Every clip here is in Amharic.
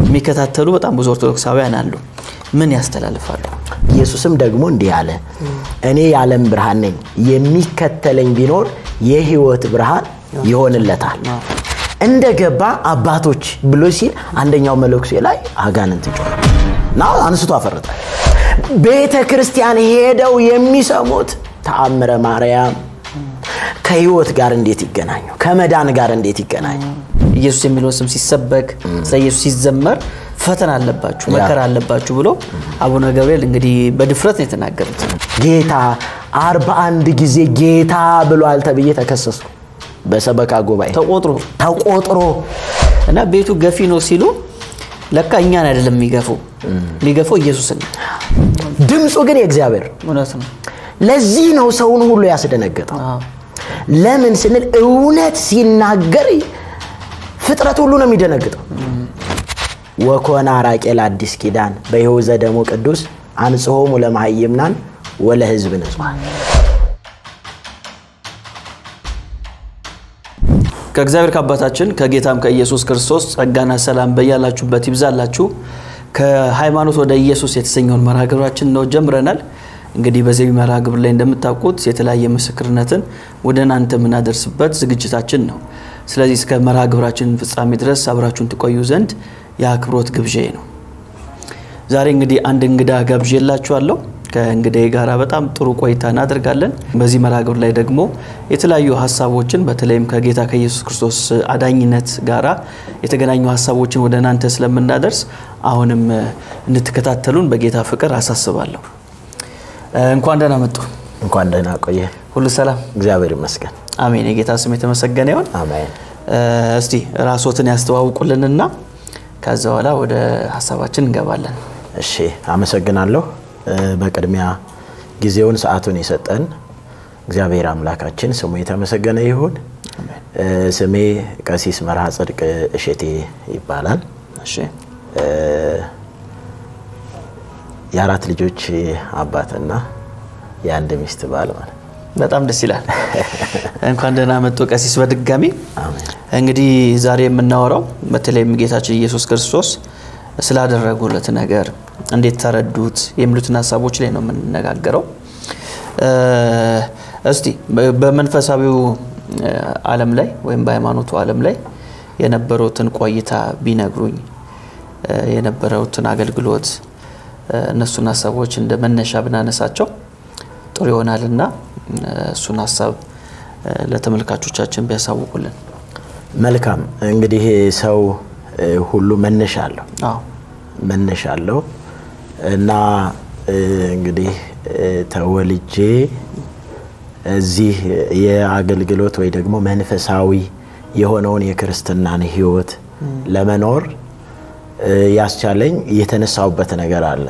የሚከታተሉ በጣም ብዙ ኦርቶዶክሳውያን አሉ ምን ያስተላልፋሉ ኢየሱስም ደግሞ እንዲህ አለ እኔ የዓለም ብርሃን ነኝ የሚከተለኝ ቢኖር የሕይወት ብርሃን ይሆንለታል እንደገባ አባቶች ብሎ ሲል አንደኛው መልእክቱ ላይ አጋንንት ጮኸ ናው አንስቶ አፈረጠ ቤተ ክርስቲያን ሄደው የሚሰሙት ተአምረ ማርያም ከሕይወት ጋር እንዴት ይገናኙ ከመዳን ጋር እንዴት ይገናኙ ኢየሱስ የሚለው ስም ሲሰበክ ኢየሱስ ሲዘመር ፈተና አለባችሁ መከራ አለባችሁ ብሎ አቡነ ገብርኤል እንግዲህ በድፍረት ነው የተናገሩት ጌታ 41 ጊዜ ጌታ ብሏል ተብዬ ተከሰስኩ በሰበካ ጉባኤ ተቆጥሮ እና ቤቱ ገፊ ነው ሲሉ ለካ እኛን አይደለም የሚገፈው ኢየሱስን ድምጹ ግን የእግዚአብሔር እውነት ነው ለዚህ ነው ሰውን ሁሉ ያስደነገጠው ለምን ስንል እውነት ሲናገር ፍጥረት ሁሉ ነው የሚደነግጠው ወኮና አራቄል አዲስ ኪዳን በይሁዘ ደሞ ቅዱስ አንጽሆሙ ለማህይምናን ወለህዝብ ንጹሃን ከእግዚአብሔር ከአባታችን ከጌታም ከኢየሱስ ክርስቶስ ጸጋና ሰላም በያላችሁበት ይብዛላችሁ ከሃይማኖት ወደ ኢየሱስ የተሰኘውን መርሃ ግብራችን ነው ጀምረናል እንግዲህ በዚህ መርሃ ግብር ላይ እንደምታውቁት የተለያየ ምስክርነትን ወደናንተ ምናደርስበት ዝግጅታችን ነው ስለዚህ እስከ መርሃ ግብራችን ፍጻሜ ድረስ አብራችሁን ተቆዩ ዘንድ ያክብሮት ግብዣዬ ነው ዛሬ እንግዲህ አንድ እንግዳ ጋብዤላችኋለሁ ከእንግዳዬ ጋር በጣም ጥሩ ቆይታ እናደርጋለን በዚህ መርሃ ግብር ላይ ደግሞ የተለያዩ ሐሳቦችን በተለይም ከጌታ ከኢየሱስ ክርስቶስ አዳኝነት ጋራ የተገናኙ ሐሳቦችን ወደናንተ ስለምናደርስ አሁንም እንድትከታተሉን በጌታ ፍቅር አሳስባለሁ እንኳን ደህና መጡ እንኳን ደህና ቆየ ሁሉ ሰላም እግዚአብሔር ይመስገን አሜን የጌታ ስም የተመሰገነ ይሁን አሜን እስቲ ራስዎትን ያስተዋውቁልንና ከዛ በኋላ ወደ ሐሳባችን እንገባለን እሺ አመሰግናለሁ በቅድሚያ ጊዜውን ሰዓቱን ይሰጠን እግዚአብሔር አምላካችን ስሙ የተመሰገነ ይሁን ስሜ ቀሲስ መርሃ ጽድቅ እሸቴ ይባላል እሺ የአራት ልጆች አባትና የአንድ ሚስት ባል ማለት በጣም ደስ ይላል እንኳን ደህና መጡ ቀሲስ በድጋሚ አሜን እንግዲህ ዛሬ የምናወራው በተለይም ጌታችን ኢየሱስ ክርስቶስ ስላደረጉለት ነገር እንዴት ተረዱት የሚሉትን ሐሳቦች ላይ ነው የምንነጋገረው እስቲ በመንፈሳዊው ዓለም ላይ ወይም በሃይማኖቱ ዓለም ላይ የነበሩትን ቆይታ ቢነግሩኝ የነበሩትን አገልግሎት እነሱን ሐሳቦች እንደ መነሻ ብናነሳቸው ጥሩ ይሆናልና እሱን ሐሳብ ለተመልካቾቻችን ቢያሳውቁልን መልካም እንግዲህ ሰው ሁሉ መነሻ አለው መነሻ አለው እና እንግዲህ ተወልጄ እዚህ የአገልግሎት ወይ ደግሞ መንፈሳዊ የሆነውን የክርስትናን ህይወት ለመኖር ያስቻለኝ የተነሳውበት ነገር አለ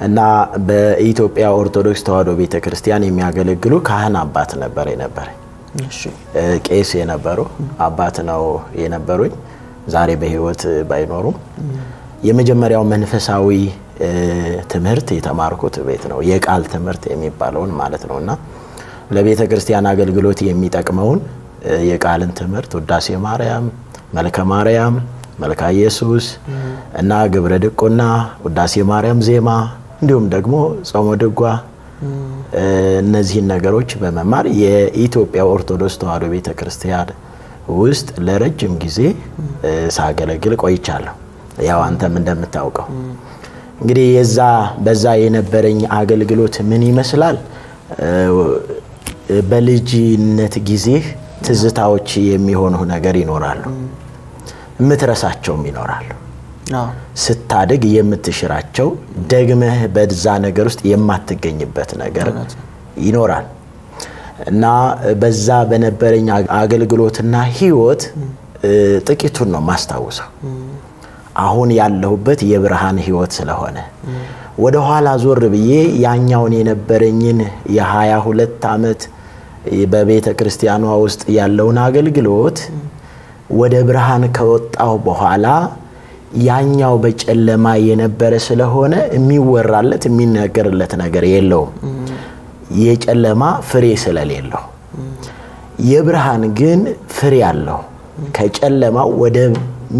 እና በኢትዮጵያ ኦርቶዶክስ ተዋሕዶ ቤተክርስቲያን የሚያገለግሉ ካህን አባት ነበር እሺ ቄስ የነበሩ አባት ነው የነበሩኝ ዛሬ በህይወት ባይኖሩም የመጀመሪያው መንፈሳዊ ትምህርት የተማርኩት ቤት ነው የቃል ትምህርት የሚባለውን ማለት ነውና ለቤተ ክርስቲያን አገልግሎት የሚጠቅመውን የቃልን ትምህርት ውዳሴ ማርያም መልከ ማርያም መልካ ኢየሱስ እና ግብረ ድቁና ውዳሴ ማርያም ዜማ እንዲሁም ደግሞ ጾመ ድጓ እነዚህ ነገሮች በመማር የኢትዮጵያ ኦርቶዶክስ ተዋሕዶ ቤተክርስቲያን ውስጥ ለረጅም ጊዜ ሳገለግል ቆይቻለሁ ያው አንተም እንደምታውቀው እንግዲህ በዛ የነበረኝ አገልግሎት ምን ይመስላል በልጅነት ጊዜ ትዝታዎች የሚሆኑ ነገር ይኖራሉ ምትረሳቸውም ይኖራሉ ስታድግ የምትሽራቸው ደግመህ በዛ ነገር ውስጥ የማትገኝበት ነገር ይኖራል እና በዛ በነበረኛ አገልግሎትና ህይወት ጥቂቱን ነው ማስተዋወሰው አሁን ያለሁበት የብርሃን ህይወት ስለሆነ ወደ ኋላ ዞር ብዬ ያኛውን የነበረኝን የ22 አመት በቤተ ክርስቲያኗ ውስጥ ያለውን አገልግሎት ወደ ብርሃን ከወጣው በኋላ ያኛው በጨለማ የነበረ ስለሆነ የሚወራለት የሚነገርለት ነገር የለውም የጨለማ ፍሬ ስለሌለው የብርሃን ግን ፍሬ አለው ከጨለማው ወደ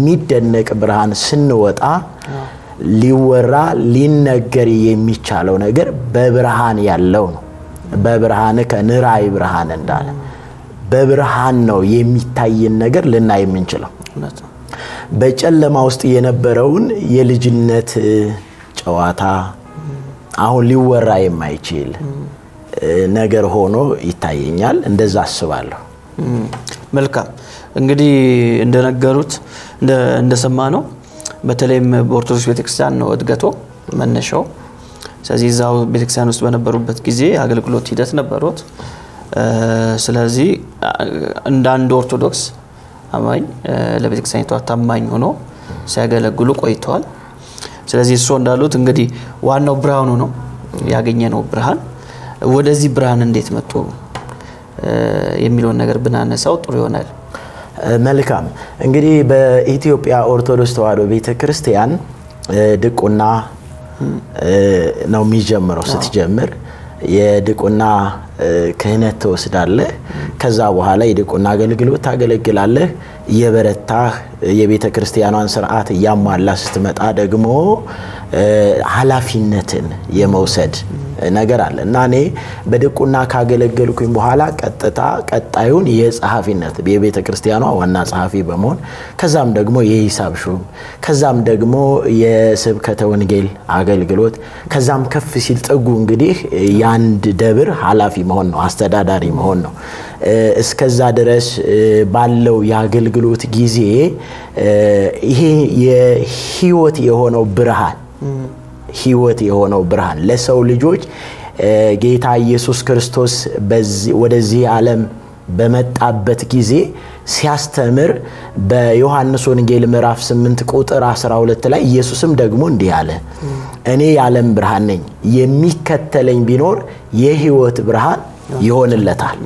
ሚደነቅ ብርሃን ስንወጣ ሊወራ ሊነገር የሚቻለው ነገር በብርሃን ያለው ነው በብርሃን ከንራይ ብርሃን እንዳለ በብርሃን ነው የሚታየን ነገር ልናይ የምንችለው በጨለማ ውስጥ የነበረውን የልጅነት ጨዋታ አሁን ሊወራ የማይችል ነገር ሆኖ ይታየኛል እንደዛ አስባለሁ መልካም እንግዲህ እንደነገሩት እንደሰማነው በተለይም በኦርቶዶክስ ቤተክርስቲያን ነው እድገቶ መነሻው ስለዚህ ዛው ቤተክርስቲያን ውስጥ በነበሩበት ጊዜ አገልግሎት ሂደት ነበሩት ስለዚህ እንደ አንድ ኦርቶዶክስ አማኝ ለቤተክርስቲያኒቷ ታማኝ ሆኖ ሲያገለግሉ ቆይተዋል ስለዚህ እሱ እንዳሉት እንግዲህ ዋናው ብርሃኑ ነው ያገኘነው ብርሃን ወደዚህ ብርሃን እንዴት መጥቶ የሚለው ነገር ብናነሳው ጥሩ ይሆናል መልካም እንግዲህ በኢትዮጵያ ኦርቶዶክስ ተዋሕዶ ቤተክርስቲያን ድቁና ነው የሚጀምረው ስትጀምር የድቁና ክህነት ተወስዳለህ ከዛ በኋላ የድቁና አገልግሎት ታገለግላለህ የበረታህ የቤተክርስቲያኗን ሥርዓት ያሟላ ስትመጣ ደግሞ ኃላፊነትን የመውሰድ ነገር አለ እና እኔ በድቁና ካገለገልኩኝ በኋላ ቀጣዩን የጸሐፊነት የቤተክርስቲያኗ ዋና ጸሐፊ በመሆን ከዛም ደግሞ የሂሳብ ሹም ከዛም ደግሞ የስብከተ ወንጌል አገልግሎት ከዛም ከፍ ሲል ጥጉ እንግዲህ ያንድ ደብር ኃላፊ መሆን ነው አስተዳዳሪ መሆን ነው እስከዛ ድረስ ባለው ያገልግሎት ጊዜ ይሄ የህይወት የሆነው ብርሃን ለሰው ልጆች ጌታ ኢየሱስ ክርስቶስ ወደዚህ ዓለም በመጣበት ጊዜ ሲያስተምር በዮሐንስ ወንጌል ምዕራፍ 8 ቁጥር 12 ላይ ኢየሱስም ደግሞ እንዲህ አለ እኔ የዓለም ብርሃን ነኝ የሚከተለኝ ቢኖር የህይወት ብርሃን ይሆንለታል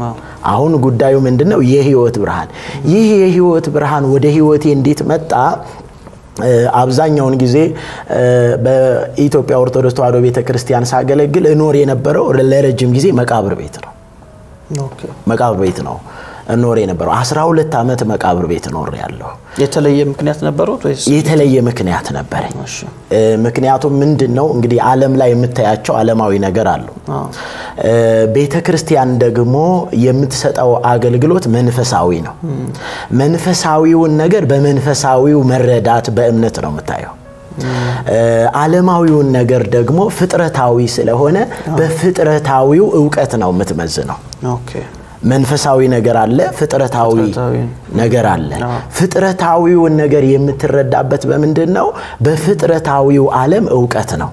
አሁን ጉዳዩ ምንድነው የህይወት ብርሃን ይህ የህይወት ብርሃን ወደ ህይወቴ እንዴት መጣ አብዛኛውን ጊዜ በኢትዮጵያ ኦርቶዶክስ ተዋሕዶ ቤተክርስቲያን ሳገለግል እኖር የነበረው ለረጅም ጊዜ መቃብር ቤት ነው እኖር የነበረው 12 አመት መቃብር ቤት ኖር ያለው የተለየ ምክንያት ነበረው ወይስ የተለየ ምክንያት ነበረኝ ምክንያቱም ምንድነው እንግዲህ ዓለም ላይ የምታያቸው ዓለማዊ ነገር አሉ ቤተክርስቲያን ደግሞ የምትሰጠው አገልግሎት መንፈሳዊ ነው መንፈሳዊውን ነገር በመንፈሳዊው መረዳት በእምነት ነው የምታየው ዓለማዊውን ነገር ደግሞ ፍጥረታዊ ስለሆነ በፍጥረታዊው ዕውቀት ነው የምትመዝነው መንፈሳዊ ነገር አለ ፍጥረታዊ ነገር አለ ፍጥረታዊውን ነገር የምትረዳበት በምንድነው በፍጥረታዊው ዓለም ዕውቀት ነው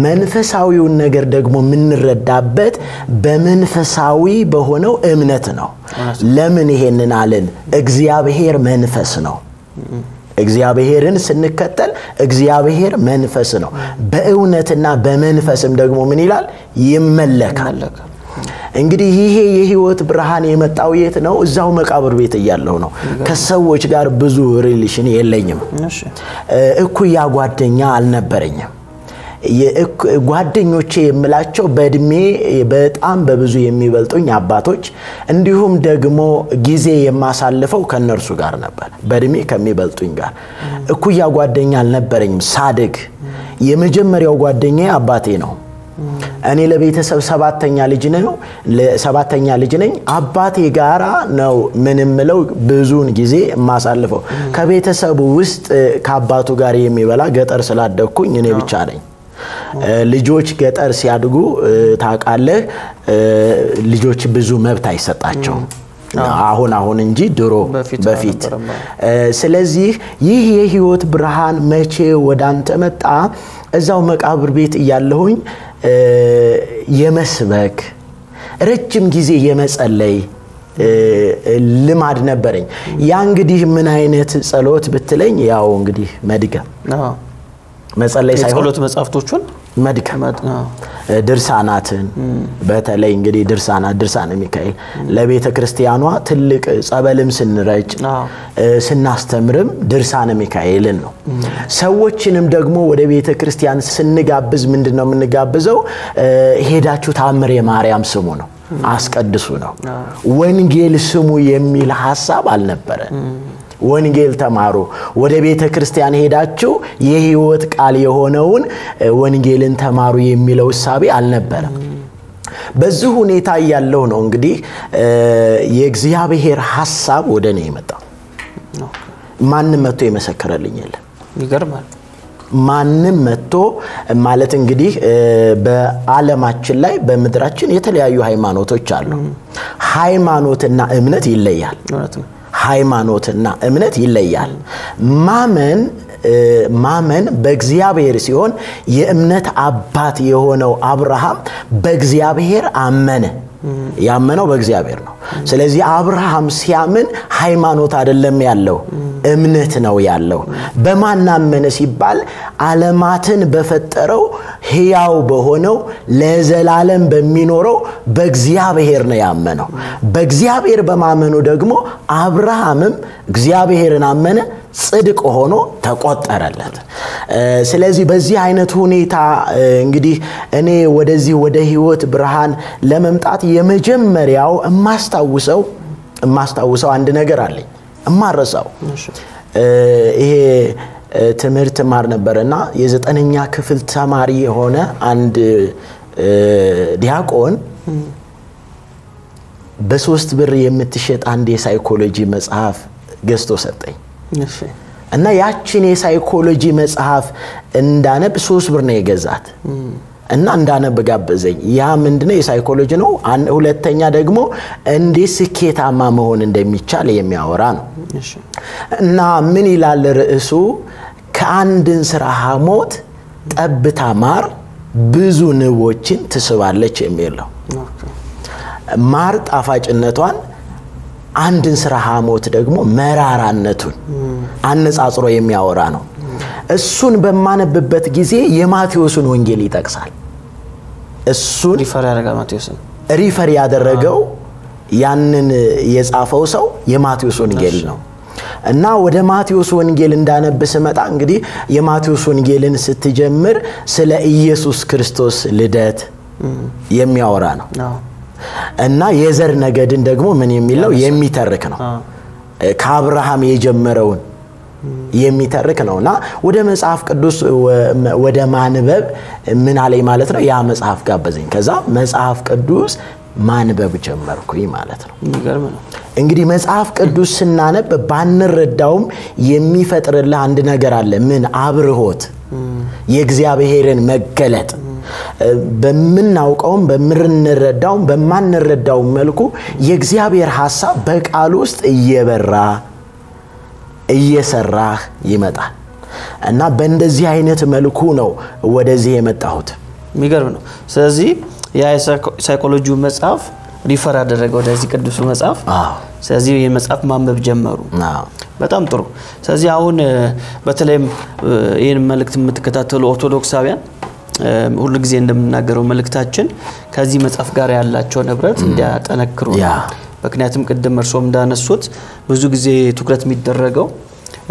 መንፈሳዊውን ነገር ደግሞ ምንረዳበት በመንፈሳዊ በሆነው እምነት ነው ለምን ይሄንን አለን እግዚአብሔር መንፈስ ነው እግዚአብሔርን ስንከተል እግዚአብሔር መንፈስ ነው በእውነትና በመንፈስም ደግሞ ምን ይላል ይመለካል እንግዲህ ይሄ የህይወት ብርሃን የመጣው የት ነው እዛው መቃብር ቤት ያለው ነው ከሰዎች ጋር ብዙ ሪሌሽን የለኝም እኩያ ጓደኛ አልነበረኝም ጓደኞቼ የምላቸው በእድሜ በጣም በብዙ የሚበልጡኝ አባቶች እንዲሁም ደግሞ ጊዜ የማሳልፈው ከነርሱ ጋር ነበር በእድሜ ከሚበልጡኝ ጋር እኩያ ጓደኛ አልነበረኝም ሳድግ የመጀመሪያው ጓደኛዬ አባቴ ነው እኔ ለቤተሰብ ሰባተኛ ልጅ ነኝ አባቴ ጋራ ነው ምንም ለው ብዙን ጊዜ ማሳልፈው ከቤተሰቡ ውስጥ ከአባቱ ጋር የሚበላ ገጠር ስላደኩኝ እኔ ብቻ ነኝ ልጆች ገጠር ሲያድጉ ታቃለህ ልጆች ብዙ መብት አይሰጣቸው አሁን እንጂ ድሮ በፊት ስለዚህ ይህ የህይወት ብርሃን መቼ ወዳንተ መጣ እዛው መቃብር ቤት ያለሁኝ የመስበክ ረጅም ጊዜ የመጸለይ ልማድ ነበርኝ ያ እንግዲህ ምን አይነት ጸሎት ብትለኝ ያው እንግዲህ መድገም መጸለይ ሳይሆን ጸሎት መጻፍቶቹን መድገም ድርሳናትን በተለይ እንግዲህ ድርሳነ ሚካኤል ለቤተ ክርስቲያኗ ትልቅ ጸበልም ስንረጭ ስናስተምርም ድርሳነ ሚካኤልን ነው። ሰዎችንም ደግሞ ወደ ቤተ ክርስቲያን ስንጋብዝ ምንድነው የምንጋብዘው? ሄዳችሁ ታምረ ማርያም ስሙ ነው፣ አስቀድሱ ነው። ወንጌል ስሙ የሚል ሐሳብ አልነበረ። ወንጌል ተማሩ፣ ወደ ቤተ ክርስቲያን ሄዳችሁ የሕይወት ቃል የሆነውን ወንጌልን ተማሩ የሚለው ሐሳብ አልነበረም። በዚህ ሁኔታ ያለው ነው እንግዲህ የእግዚአብሔር ሐሳብ ወደኔ የመጣው። ማንም መጥቶ የመሰከረልኝ የለም። ይገርማል። ማንም መጥቶ ማለት እንግዲህ በዓለማችን ላይ በመድራችን የተለያዩ ሃይማኖቶች አሉ። ሃይማኖትና እምነት ይለያል። ሃይማኖትና እምነት ይለያል። ማመን በእግዚአብሔር ሲሆን የእምነት አባት የሆነው አብርሃም በእግዚአብሔር አመነ። ያመነው በእግዚአብሔር ነው። ስለዚህ አብርሃም ሲያምን ሃይማኖት አይደለም ያለው፣ እምነት ነው ያለው። በማን አመነ ሲባል ዓለማትን በፈጠረው ሕያው በሆነው ለዘላለም በሚኖረው በእግዚአብሔር ነው ያመነው። በእግዚአብሔር በማመኑ ደግሞ አብርሃምም እግዚአብሔርን አመነ፣ ጽድቅ ሆኖ ተቆጠረለት። ስለዚህ በዚህ አይነት ሁኔታ እንግዲህ እኔ ወደዚህ ወደ ሕይወት ብርሃን ለመምጣት የመጀመሪያው ማስተዋውሰው አንድ ነገር አለኝ እማረሳው። ይሄ ትምህርት ማር ነበርና የ9ኛ ክፍል ተማሪ የሆነ አንድ ዲያቆን በ3 ብር የምትሸጥ አንድ የሳይኮሎጂ መጽሐፍ ገዝቶ ሰጠኝ። እና ያቺን የሳይኮሎጂ መጽሐፍ እንዳነብ 3 ብር ነው የገዛት እና እንዳነብ ጋበዘኝ። ያ ምንድነው? የሳይኮሎጂ ነው። ሁለተኛ ደግሞ እንዴት ስኬታማ መሆን እንደሚቻል የሚያወራ ነው። እና ምን ይላል ርዕሱ? ከአንድን ስራ ሐሞት ጠብታ ማር ብዙ ንቦችን ትስባለች የሚል ነው። ማር ጣፋጭነቷን፣ አንድን ስራ ሐሞት ደግሞ መራራነቱን አነጻጽሮ የሚያወራ ነው። እሱን በማነብበት ጊዜ የማቴዎስን ወንጌል ይጠቅሳል። እሱን ሪፈር ያደረገው ያንን የጻፈው ሰው የማቴዎስ ወንጌል ነው። እና ወደ ማቴዎስ ወንጌል እንዳነብ ስመጣ እንግዲህ የማቴዎስ ወንጌልን ስትጀምር ስለ ኢየሱስ ክርስቶስ ልደት የሚያወራ ነው። እና የዘር ነገድን ደግሞ ምን የሚለው የሚተርክ ነው። ከአብርሃም የጀመረውን የሚተርክ ነውና ወደ መጽሐፍ ቅዱስ ወደ ማንበብ ምን አለኝ ማለት ነው። ያ መጽሐፍ ጋበዘኝ። ከዛ መጽሐፍ ቅዱስ ማንበብ ጀመርኩኝ ማለት ነው። ይገርም ነው። እንግዲህ መጽሐፍ ቅዱስ ስናነብ ባንረዳውም የሚፈጥርልህ አንድ ነገር አለ። ምን? አብርሆት፣ የእግዚአብሔርን መገለጥ በመናውቀውም በመረዳውም በማንረዳው መልኩ የእግዚአብሔር ሐሳብ በቃል ውስጥ እየበራ እየሰራ ይመጣል። እና በእንደዚህ አይነት መልኩ ነው ወደዚህ የመጣሁት። የሚገርም ነው። ስለዚህ ያ ሳይኮሎጂው መጽሐፍ ሪፈር አደረገ ወደዚህ ቅዱስ መጽሐፍ። ስለዚህ የመጽሐፍ ማንበብ ጀመሩ። በጣም ጥሩ። ስለዚህ አሁን በተለይም ይሄን መልእክት የምትከታተሉ ኦርቶዶክሳውያን ሁሉ ጊዜ እንደምናገረው መልእክታችን ከዚህ መጽሐፍ ጋር ያላቸው ንብረት እንዲያጠነክሩ ነው። ምክንያቱም ቅድም እርሶም እንዳነሱት ብዙ ጊዜ ትኩረት የሚደረገው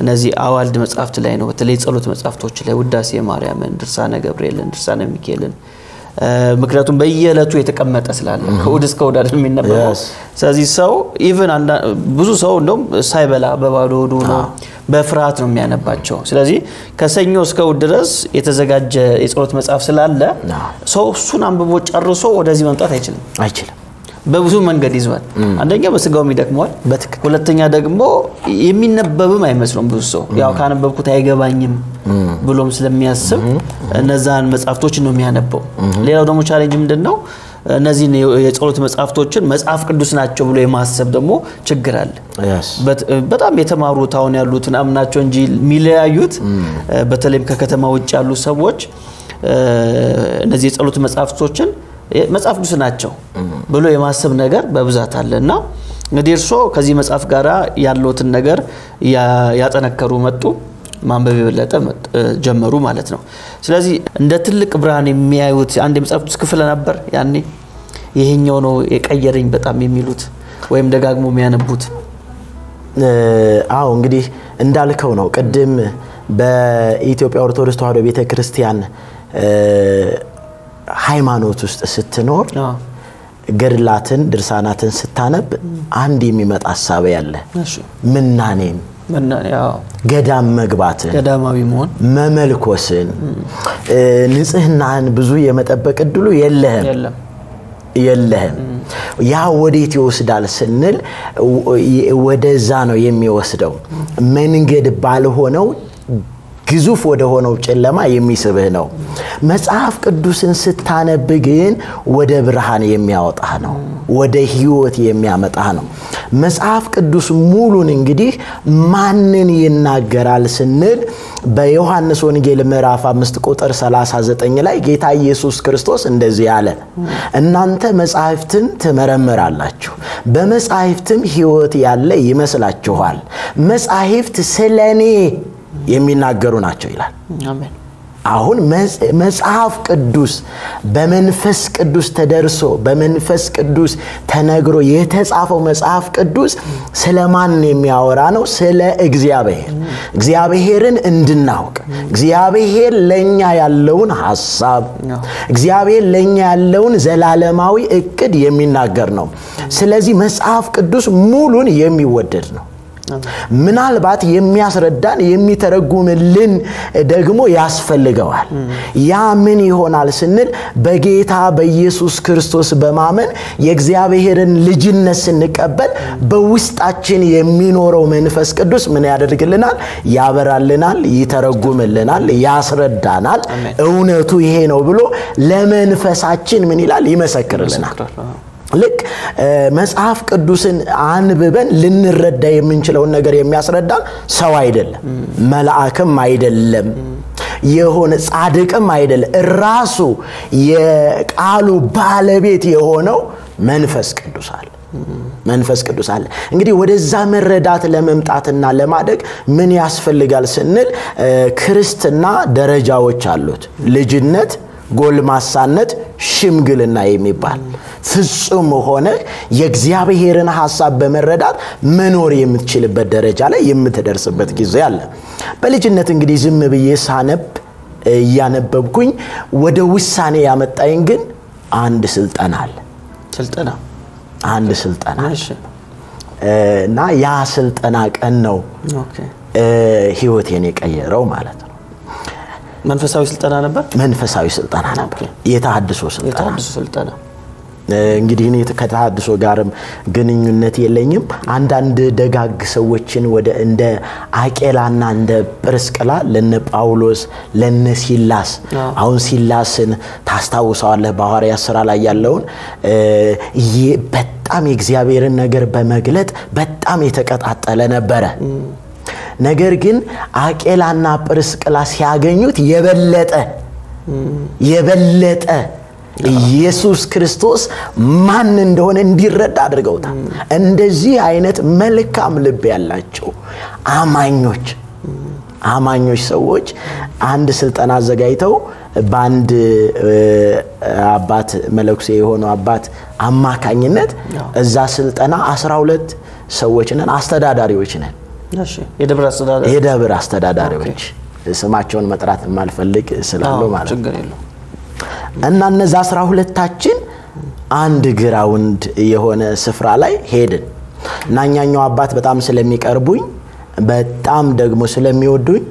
እነዚህ አዋልድ መጽሐፍት ላይ ነው። በተለይ ጸሎት መጽሐፍቶች ላይ ውዳሴ ማርያምን፣ ድርሳነ ገብርኤልን፣ ድርሳነ ሚካኤልን ምክንያቱም በየዕለቱ የተቀመጠ ስላለ ከእሑድ እስከ እሑድ አይደለም የሚነበበው። ስለዚህ ሰው ኢቭን ብዙ ሰው እንደውም ሳይበላ በባዶ ሆዱ ነው በፍርሃት ነው የሚያነባቸው። ስለዚህ ከሰኞ እስከ እሑድ ድረስ የተዘጋጀ የጸሎት መጽሐፍ ስላለ ሰው እሱን አንብቦ ጨርሶ ወደዚህ መምጣት አይችልም። በብዙ መንገድ ይዟል። አንደኛ በስጋውም ይደክመዋል፣ ሁለተኛ ደግሞ የሚነበብም አይመስልም። ብዙ ሰው ያው ካነበብኩት አይገባኝም ብሎም ስለሚያስብ እነዛን መጽሐፍቶች ነው የሚያነበው። ሌላው ደግሞ ቻሌንጅ ምንድነው? እነዚህ የጸሎት መጽሐፍቶችን መጽሐፍ ቅዱስ ናቸው ብሎ የማሰብ ደግሞ ችግር አለ። በጣም የተማሩት አሁን ያሉትን አምናቸው እንጂ የሚለያዩት በተለይም ከከተማ ውጭ ያሉ ሰዎች እነዚህ የጸሎት መጽሐፍቶችን መጽሐፍ ቅዱስ ናቸው ብሎ የማሰብ ነገር በብዛት አለና እንግዲህ እርሶ ከዚህ መጽሐፍ ጋራ ያለውትን ነገር ያጠነከሩ መጡ። ማንበብ የበለጠ ጀመሩ ማለት ነው። ስለዚህ እንደ ትልቅ ብርሃን የሚያዩት አንድ የመጽሐፍ ቅዱስ ክፍል ነበር ያኔ ይሄኛው ነው የቀየረኝ በጣም የሚሉት ወይም ደጋግሞ የሚያነቡት? አዎ እንግዲህ እንዳልከው ነው። ቅድም በኢትዮጵያ ኦርቶዶክስ ተዋሕዶ ቤተክርስቲያን ሃይማኖት ውስጥ ስትኖር ገድላትን ድርሳናትን ስታነብ አንድ የሚመጣ ሐሳብ ያለ ምናኔን ገዳም መግባትን ገዳማዊ መሆን መመልኮስን ንጽህናን ብዙ የመጠበቅ እድሉ የለህም ያ ወዴት ይወስዳል ስንል ወደዛ ነው የሚወስደው መንገድ ባልሆነው ግዙፍ ወደ ሆነው ጨለማ የሚስብህ ነው። መጽሐፍ ቅዱስን ስታነብ ግን ወደ ብርሃን የሚያወጣህ ነው፣ ወደ ህይወት የሚያመጣህ ነው። መጽሐፍ ቅዱስ ሙሉን እንግዲህ ማንን ይናገራል ስንል በዮሐንስ ወንጌል ምዕራፍ 5 ቁጥር 39 ላይ ጌታ ኢየሱስ ክርስቶስ እንደዚህ አለ፣ እናንተ መጽሐፍትን ትመረምራላችሁ፣ በመጽሐፍትም ህይወት ያለ ይመስላችኋል፣ መጽሐፍት ስለኔ የሚናገሩ ናቸው ይላል። አሜን። አሁን መጽሐፍ ቅዱስ በመንፈስ ቅዱስ ተደርሶ በመንፈስ ቅዱስ ተነግሮ የተጻፈው መጽሐፍ ቅዱስ ስለማን የሚያወራ ነው? ስለ እግዚአብሔርን እንድናውቅ እግዚአብሔር ለኛ ያለውን ሐሳብ እግዚአብሔር ለኛ ያለውን ዘላለማዊ እቅድ የሚናገር ነው። ስለዚህ መጽሐፍ ቅዱስ ሙሉን የሚወደድ ነው። ምናልባት የሚያስረዳን የሚተረጉምልን ደግሞ ያስፈልገዋል። ያ ምን ይሆናል ስንል በጌታ በኢየሱስ ክርስቶስ በማመን የእግዚአብሔርን ልጅነት ስንቀበል በውስጣችን የሚኖረው መንፈስ ቅዱስ ምን ያደርግልናል? ያበራልናል፣ ይተረጉምልናል፣ ያስረዳናል። እውነቱ ይሄ ነው ብሎ ለመንፈሳችን ምን ይላል? ይመሰክርልናል። ልክ መጽሐፍ ቅዱስን አንብበን ልንረዳ የምንችለውን ነገር የሚያስረዳ ሰው አይደለም፣ መልአክም አይደለም፣ የሆነ ጻድቅም አይደለም፣ ራሱ የቃሉ ባለቤት የሆነው መንፈስ ቅዱስ አለ። እንግዲህ ወደዛ መረዳት ለመምጣትና ለማደግ ምን ያስፈልጋል ስንል ክርስትና ደረጃዎች አሉት። ልጅነት፣ ጎልማሳነት፣ ሽምግልና የሚባል ፍጹም ሆነ የእግዚአብሔርን ሐሳብ በመረዳት መኖር የምትችልበት ደረጃ ላይ የምትደርስበት ጊዜ አለ። በልጅነት እንግዲህ ዝም ብዬ ሳነብ ያነበብኩኝ ወደ ውሳኔ ያመጣኝ ግን አንድ ስልጣን አለ። አንድ ስልጣን እና ያ ስልጣን ቀን ነው ህይወቴን የቀየረው ማለት ነው። መንፈሳዊ ስልጣና ነበር። የተሐድሶ ስልጣና እንግዲህ እኔ ከተሐድሶ ጋርም ግንኙነት የለኝም። አንዳንድ ደጋግ ሰዎችን ወደ እንደ አቄላና እንደ ጵርስቅላ ለነ ጳውሎስ ለነ ሲላስ አሁን ሲላስን ታስታውሳለህ? በሐዋርያት ሥራ ላይ ያለውን በጣም የእግዚአብሔርን ነገር በመግለጥ በጣም የተቀጣጠለ ነበረ። ነገር ግን አቄላና ጵርስቅላ ሲያገኙት የበለጠ ኢየሱስ ክርስቶስ ማን እንደሆነ እንዲረዳ አድርገውታል። እንደዚህ አይነት መልካም ልብ ያላቸው አማኞች ሰዎች አንድ ስልጣን አዘጋጅተው በአንድ አባት መለኩሴ የሆነው አባት አማካኝነት እዛ ስልጣና 12 ሰዎች ነን፣ አስተዳዳሪዎች ነን። የደብር አስተዳዳሪዎች ስማቸውን መጥራት ማልፈልግ ስላለው ማለት ነው። እና እነዛ 12ታችን አንድ ግራውንድ የሆነ ስፍራ ላይ ሄድን። ናኛኛው አባት በጣም ስለሚቀርቡኝ በጣም ደግሞ ስለሚወዱኝ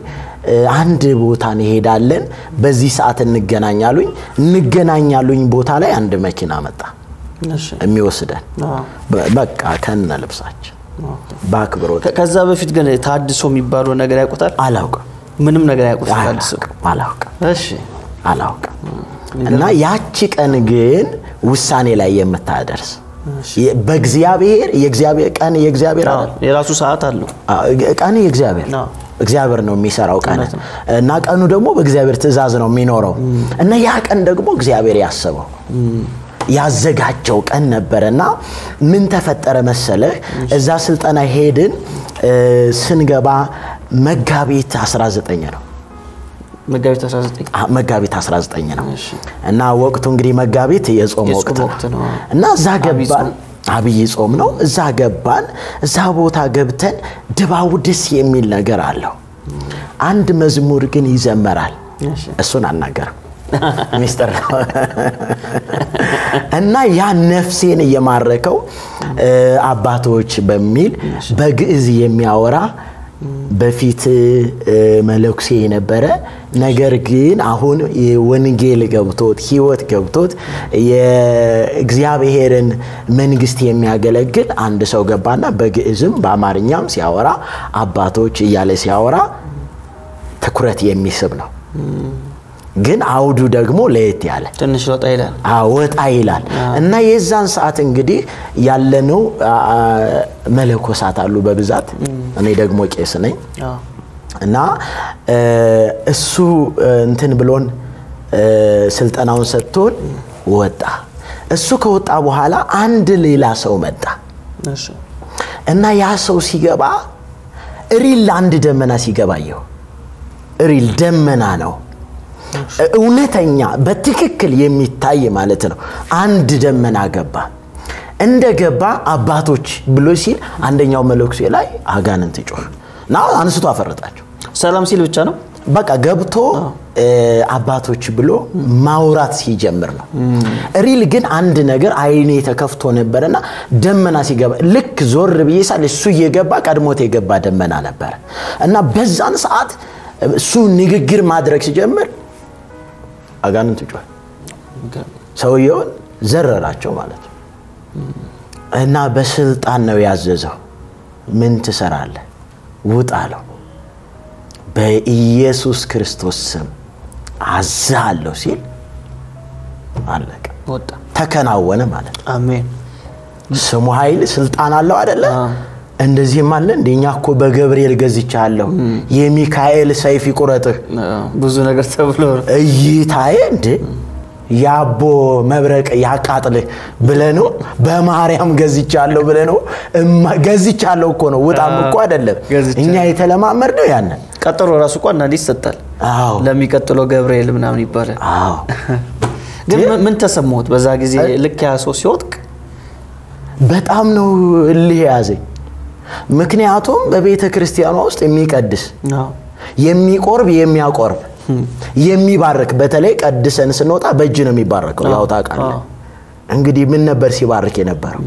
አንድ ቦታ እንሄዳለን፣ በዚህ ሰዓት እንገናኛሉኝ ቦታ ላይ አንድ መኪና መጣ የሚወስደን በቃ ከነ ልብሳችን ባክብሮት። ከዛ በፊት ግን ታድሶ የሚባለው ነገር ያውቁታል? አላውቅም። ምንም ነገር ያውቁታል? ታድሶ አላውቅም። እሺ አላውቅም። እና ያቺ ቀን ግን ውሳኔ ላይ የምታደርስ በእግዚአብሔር የእግዚአብሔር ቀን የእግዚአብሔር አይደል? የራሱ ሰዓት አለው። ቀን እግዚአብሔር ነው የሚሰራው ቀን እና ቀኑ ደግሞ በእግዚአብሔር ትእዛዝ ነው የሚኖረው። እና ያ ቀን ደግሞ እግዚአብሔር ያሰበው ያዘጋጀው ቀን ነበርና ምን ተፈጠረ መሰለህ? እዛ ስልጣና ሄድን። ስንገባ መጋቢት 19 ነው። መጋቢት 19 ነው እና ወቅቱ እንግዲህ መጋቢት የጾም ወቅት ነው እና እዛ ገባን። አብይ ጾም ነው። እዛ ገባን። እዛ ቦታ ገብተን ድባቡ ደስ የሚል ነገር አለው። አንድ መዝሙር ግን ይዘመራል። እሱን አናገርም ሚስተር እና ያ ነፍሴን የማረከው አባቶች በሚል በግዕዝ የሚያወራ በፊት መለክሴ የነበረ ነገር ግን አሁን ወንጌል ገብቶት ሕይወት ገብቶት የእግዚአብሔርን መንግስት የሚያገለግል አንድ ሰው ገባና በግዕዝም በአማርኛም ሲያወራ አባቶች እያለ ሲያወራ ትኩረት የሚስብ ነው። ግን አውዱ ደግሞ ለየት ያለ ትንሽ ወጣ ይላል እና የዛን ሰዓት እንግዲህ ያለነው መለኮሳት አሉ በብዛት። እኔ ደግሞ ቄስ ነኝ እና እሱ እንትን ብሎን ስልጣናውን ሰጥቶን ወጣ። እሱ ከወጣ በኋላ አንድ ሌላ ሰው መጣ እና ያ ሰው ሲገባ ሪል አንድ ደመና ሲገባየው ሪል ደመና ነው እውነተኛ በትክክል የሚታይ ማለት ነው። አንድ ደመና ገባ። እንደገባ አባቶች ብሎ ሲል አንደኛው መለክሴ ላይ አጋንንት ጮህና አንስቶ አፈረጣቸው። ሰላም ሲል ብቻ ነው በቃ ገብቶ አባቶች ብሎ ማውራት ሲጀምር ነው። ሪል ግን አንድ ነገር አይኔ ተከፍቶ ነበርና ደመና ሲገባ ልክ ዞር ብዬሳል እሱ እየገባ ቀድሞት የገባ ደመና ነበር እና በዛን ሰዓት እሱ ንግግር ማድረግ ሲጀምር አጋንንት ጮህ ሰውየውን ዘረራቸው ማለት ነው እና በስልጣን ነው ያዘዘው። ምን ትሰራለህ? ውጣ አለው። በኢየሱስ ክርስቶስ ስም አዛለሁ ሲል አለቀ። ወጣ ተከናወነ ማለት ነው። አሜን። ስሙ ኃይል ስልጣን አለው አይደለ? እንደዚህ ማለት እንደኛ እኮ በገብርኤል ገዝቻለሁ የሚካኤል ሰይፍ ይቁረጥህ ብዙ ነገር ተብሎ እይታዬ እንደ ያቦ መብረቅ ያቃጥልህ ብለነው በማርያም ገዝቻለሁ ብለነው ገዝቻለሁ እኮ ነው። ወጣም እኮ አይደለም እኛ የተለማመድነው ያን ቀጠሮ ራሱ እኮ አንዴ ይሰጣል። ለሚቀጥለው ገብርኤል ምናምን ይባላል። ግን ምን ተሰማሁት በዛ ጊዜ ልክ ያ ሰው ሲወጥቅ በጣም ነው እልህ ያዘኝ። ምክንያቱም በቤተ ክርስቲያኗ ውስጥ የሚቀድስ የሚቆርብ የሚያቆርብ የሚባርክ በተለይ ቀድሰን ስንወጣ በእጅ ነው የሚባረከው። ያው ታውቃለህ እንግዲህ ምን ነበር ሲባርክ የነበረው?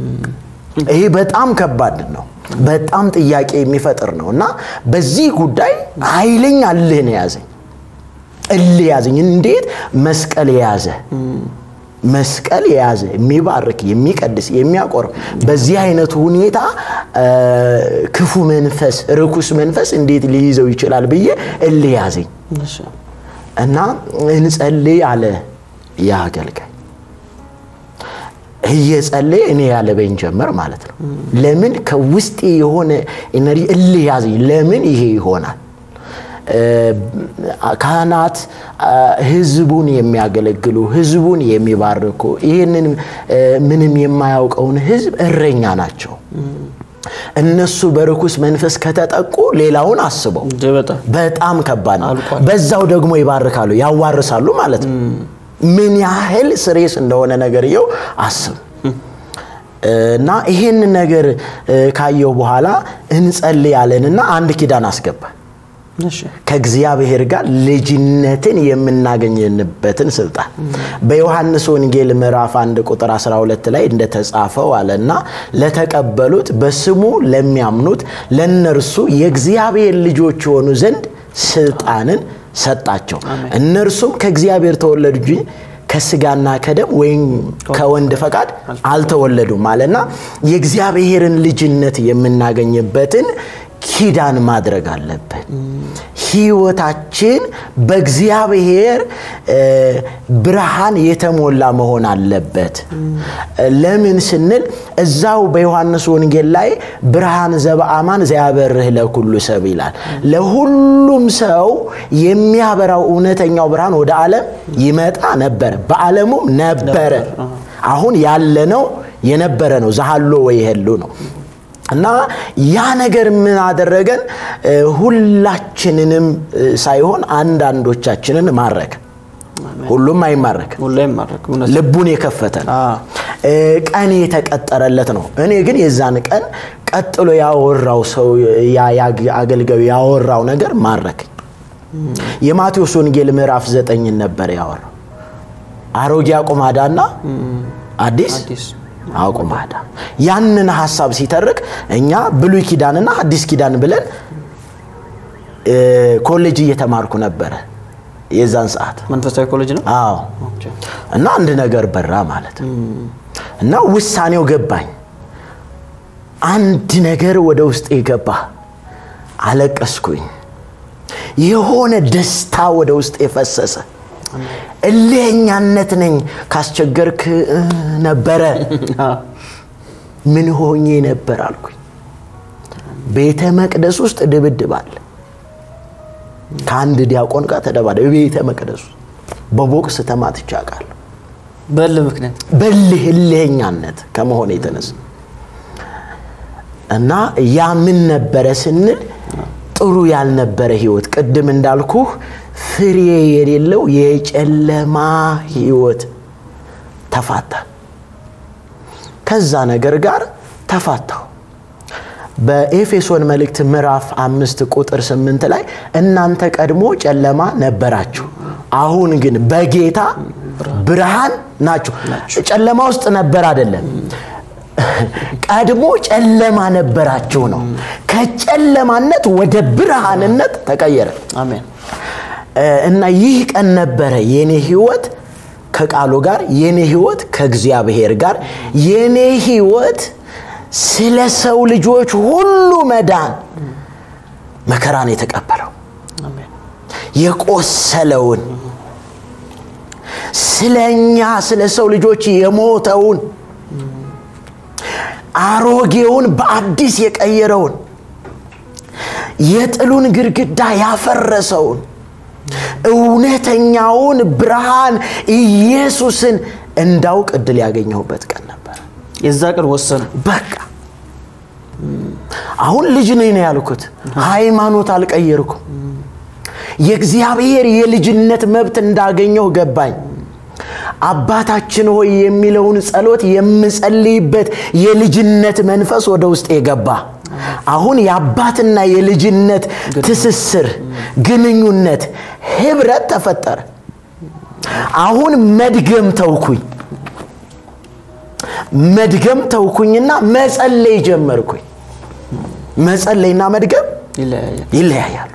ይሄ በጣም ከባድ ነው። በጣም ጥያቄ የሚፈጥር ነውና በዚህ ጉዳይ ኃይለኛ እልህ ነው ያዘኝ። እንዴት መስቀል የያዘ የሚባርክ የሚቀድስ የሚያቆርብ በዚህ አይነት ሁኔታ ክፉ መንፈስ ርኩስ መንፈስ እንዴት ሊይዘው ይችላል ብዬ እልህ ያዘኝ እና እንጸልይ አለ ያ አገልጋይ። እየጸለየ እኔ ያለ በእንጀመር ማለት ነው። ለምን ከውስጤ የሆነ ኢነርጂ እልህ ያዘኝ። ለምን ይሄ ይሆናል? ካህናት ህዝቡን የሚያገለግሉ ህዝቡን የሚባርኩ ይሄንን ምንም የማያውቀውን ህዝብ እረኛ ናቸው። እነሱ በርኩስ መንፈስ ከተጠቁ ሌላውን አስበው በጣም ከባድ ነው። በዛው ደግሞ ይባርካሉ ያዋርሳሉ ማለት ነው። ምን ያህል ስሬስ እንደሆነ ነገርየው አስብ እና ይሄን ነገር ካየው በኋላ እንጸልይ ያለንና አንድ ኪዳን አስገባ ከእግዚአብሔር ጋር ልጅነትን የምናገኝበትን ስልጣን በዮሐንስ ወንጌል ምዕራፍ 1 ቁጥር 12 ላይ እንደተጻፈው አለና ለተቀበሉት በስሙ ለሚያምኑት ለነርሱ የእግዚአብሔር ልጆች ሆኑ ዘንድ ስልጣንን ሰጣቸው። እነርሱም ከእግዚአብሔር ተወለዱ እንጂ ከስጋና ከደም ወይም ከወንድ ፈቃድ አልተወለዱም አለና የእግዚአብሔርን ልጅነት የምናገኝበትን ኪዳን ማድረግ አለበት። ህይወታችን በእግዚአብሔር ብርሃን የተሞላ መሆን አለበት። ለምን ስንል እዛው በዮሐንስ ወንጌል ላይ ብርሃን ዘበአማን ዘያበርህ ለኩሉ ሰብ ይላል። ለሁሉም ሰው የሚያበራው እውነተኛው ብርሃን ወደ ዓለም ይመጣ ነበር፣ በዓለሙም ነበረ። አሁን ያለነው የነበረ ነው። ዘሃሎ ወይ ሄሉ ነው። እና ያ ነገር ምን አደረገን ሁላችንንም ሳይሆን አንዳንዶቻችንን ማረከ ሁሉም አይማረክ ልቡን የከፈተ ቀን የተቀጠረለት ነው እኔ ግን የዛን ቀን ቀጥሎ ያወራው ሰው ያ አገልጋዩ ያወራው ነገር ማረክ የማቴዎስ ወንጌል ምዕራፍ 9 ነበር ያወራው አሮጌ አቁማዳና አዲስ አቁማዳ ያንን ሐሳብ ሲተርክ እኛ ብሉይ ኪዳንና አዲስ ኪዳን ብለን ኮሌጅ እየተማርኩ ነበር የዛን ሰዓት መንፈሳዊ ኮሌጅ ነው አዎ እና አንድ ነገር በራ ማለት እና ውሳኔው ገባኝ አንድ ነገር ወደ ውስጥ ይገባ አለቀስኩኝ የሆነ ደስታ ወደ ውስጥ የፈሰሰ እለኛነት ነኝ ካስቸገርክ ነበር ምን ሆኜ ነበር አልኩኝ ቤተ መቅደስ ውስጥ ድብድባል ካንድ ዲያቆን ጋር ተደባደበ ቤተ መቅደስ በቦክስ ተማትቻቃል በልህኛነት ከመሆነ የተነሳ እና ያ ምን ነበር ስንል ጥሩ ያልነበረ ህይወት ቅድም እንዳልኩ ፍሬ የሌለው የጨለማ ህይወት ተፋታ ከዛ ነገር ጋር ተፋታው በኤፌሶን መልእክት ምዕራፍ 5 ቁጥር 8 ላይ እናንተ ቀድሞ ጨለማ ነበራችሁ አሁን ግን በጌታ ብርሃን ናችሁ ጨለማ ውስጥ ነበር አይደለም ቀድሞ ጨለማ ነበራችሁ ነው ከጨለማነት ወደ ብርሃንነት ተቀየረ አሜን እና ይህ ቀን ነበር የኔ ህይወት ከቃሉ ጋር የኔ ህይወት ከእግዚአብሔር ጋር የኔ ህይወት ስለ ሰው ልጆች ሁሉ መዳን መከራን የተቀበለው አሜን የቆሰለውን ስለኛ ስለ ሰው ልጆች የሞተውን አሮጌውን በአዲስ የቀየረውን የጥሉን ግርግዳ ያፈረሰውን እውነተኛውን ብርሃን ኢየሱስን እንዳውቅ እድል ያገኘሁበት ቀን ነበር የዛ ቀን ወሰነ በቃ አሁን ልጅ ነኝ ያልኩት ሃይማኖት አልቀየርኩም የእግዚአብሔር የልጅነት መብት እንዳገኘው ገባኝ አባታችን ሆይ የሚለውን ጸሎት የምጸልይበት የልጅነት መንፈስ ወደ ውስጥ የገባ አሁን የአባትና የልጅነት ትስስር ግንኙነት ህብረት ተፈጠረ አሁን መድገም ተውኩኝና መጸለይ ጀመርኩኝ መጸለይና መድገም ይለያያሉ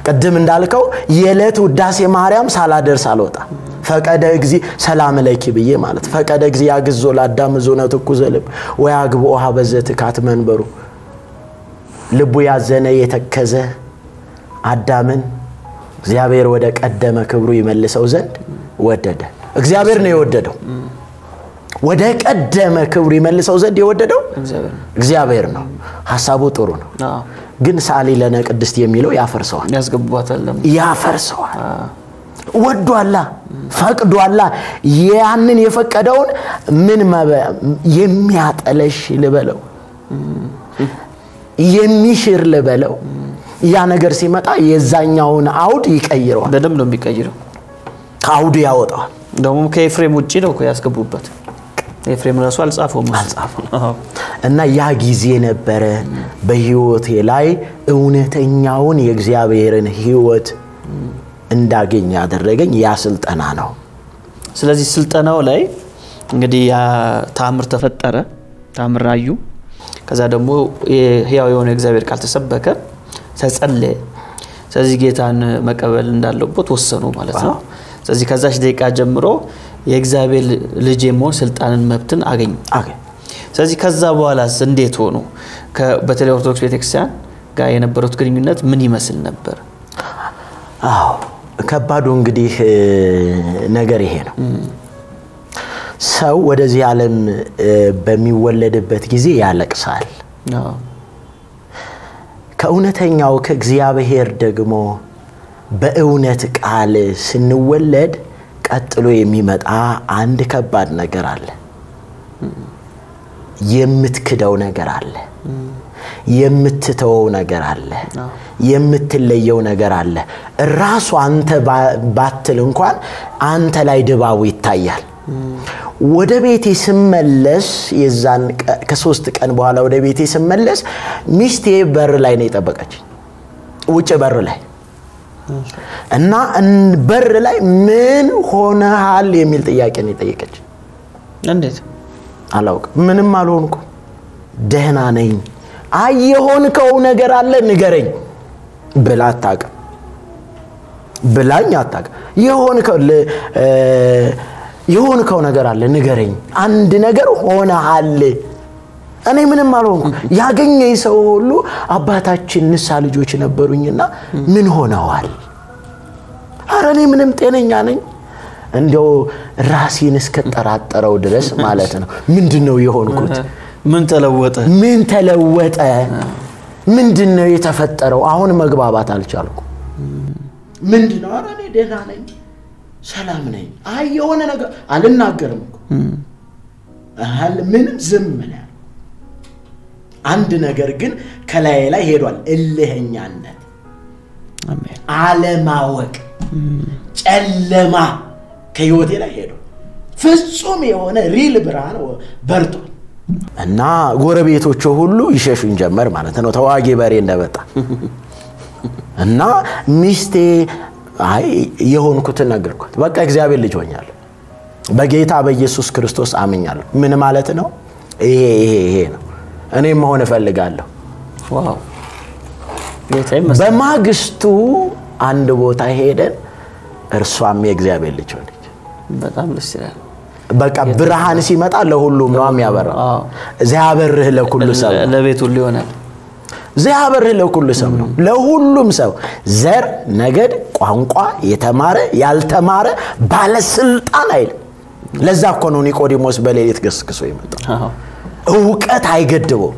ቀደም እንዳልከው የዕለት ውዳሴ ማርያም ሳላደርስ አልወጣ ፈቀደ እግዚ ሰላም ለኪ ብዬ ማለት ፈቀደ እግዚ ያግዞ ለአዳም ዞነቱ ኩዘልብ ወያግቦ ሀበዘት ካትመንበሩ ልቡ ያዘነ የተከዘ አዳምን እግዚአብሔር ወደ ቀደመ ክብሩ ይመልሰው ዘንድ ወደደ እግዚአብሔር ነው የወደደው ወደ ቀደመ ክብሩ ይመልሰው ዘንድ የወደደው እግዚአብሔር ነው ሐሳቡ ጥሩ ነው ግን ሳሊ ለነ ቅድስት የሚለው ያፈርሰዋል ያፈርሰዋል ወዷላ ፈቅዷላ ያንን የፈቀደውን ምን የሚያጠለሽ ልበለው የሚሽር ልበለው ያ ነገር ሲመጣ የዛኛውን አውድ ይቀይረዋል በደም ነው የሚቀይረው ካውዱ ያወጣዋል ደሞ ከኤፍሬም ውጪ ነው ያስገቡበት ኤፍሬም ራሱ አልጻፈውም እና ያ ጊዜ ነበር በህይወቴ ላይ እውነተኛውን የእግዚአብሔርን ህይወት እንዳገኝ ያደረገኝ ያ ስልጠና ነው ስለዚህ ስልጠናው ላይ እንግዲህ ያ ታምር ተፈጠረ ታምራዩ ከዛ ደግሞ የህያው የሆነ እግዚአብሔር ቃል ተሰበከ ተጸለየ ስለዚህ ጌታን መቀበል እንዳለበት ወሰኑ ማለት ነው ስለዚህ ከዛሽ ደቂቃ ጀምሮ የእግዚአብሔር ልጅ የመሆን ስልጣንን መብትን አገኙ ስለዚህ ከዛ በኋላስ እንዴት ሆኖ በተለይ ኦርቶዶክስ ቤተክርስቲያን ጋር የነበሩት ግንኙነት ምን ይመስል ነበር አዎ ከባዱ እንግዲህ ነገር ይሄ ነው ሰው ወደዚህ ዓለም በሚወለድበት ጊዜ ያለቅሳል ከእውነተኛው ከእግዚአብሔር ደግሞ በእውነት ቃል ስንወለድ ቀጥሎ የሚመጣ አንድ ከባድ ነገር አለ የምትክደው ነገር አለ የምትተወው ነገር አለ የምትለየው ነገር አለ ራሱ አንተ ባትል እንኳን አንተ ላይ ድባቡ ይታያል ወደ ቤቴ ስመለስ የዛን ከ3 ቀን በኋላ ወደ ቤቴ ስመለስ ሚስቴ በር ላይ ነው የጠበቀች ውጭ በር ላይ እና በር ላይ ምን ሆነሃል የሚል ጥያቄ ነው የጠየቀች እንዴት አላውቅ ምንም አልሆንኩ ደህና ነኝ አየሆንከው ነገር አለ ንገረኝ ብላ አታውቅም ብላኝ አታውቅም የሆንከው ነገር አለ ንገረኝ አንድ ነገር ሆነሃል እኔ ምንም አልሆንኩ ያገኘኝ ሰው ሁሉ አባታችን ንሳ ልጆች ነበሩኝና ምን ሆነዋል አረኔ ምንም ጤነኛ ነኝ እንደው ራሴን እስከጠራጠረው ድረስ ማለት ነው ምንድነው የሆንኩት ምን ተለወጠ ምንድነው የተፈጠረው አሁን መግባባት አልቻልኩ ምንድነው አረኔ ደህና ነኝ ሰላም ነኝ አይ የሆነ ነገር አልናገርም ምንም ዝም ነው አንድ ነገር ግን ከላይ ላይ ሄዷል እልህኛነት አሜን አለማወቅ ጨለማ ከህይወቴ ላይ ሄዶ ፍጹም የሆነ ሪል ብርሃን በርቶ እና ጎረቤቶቹ ሁሉ ይሸሹኝ ጀመር ማለት ነው ተዋጊ በሬ እንደመጣ እና ሚስቴ አይ የሆንኩት ነገርኩት በቃ እግዚአብሔር ልጅ ሆኛለሁ በጌታ በኢየሱስ ክርስቶስ አመኛለሁ ምን ማለት ነው ይሄ ነው እኔ መሆን እፈልጋለሁ ዋው በማግስቱ አንድ ቦታ ሄደን እርሷም የእግዚአብሔር ልጅ ሆነች በጣም ደስ ይላል በቃ ብርሃን ሲመጣ ለሁሉም ነው የሚያበራው እግዚአብሔር ለሁሉ ሰው ለቤት ሁሉ ይሆናል እግዚአብሔር ለሁሉ ሰው ነው ለሁሉም ሰው ዘር ነገድ ቋንቋ የተማረ ያልተማረ ባለስልጣን አይል ለዛ እኮ ነው ኒቆዲሞስ በሌሊት ገስግሶ ይመጣው ዕውቀት አይገድበው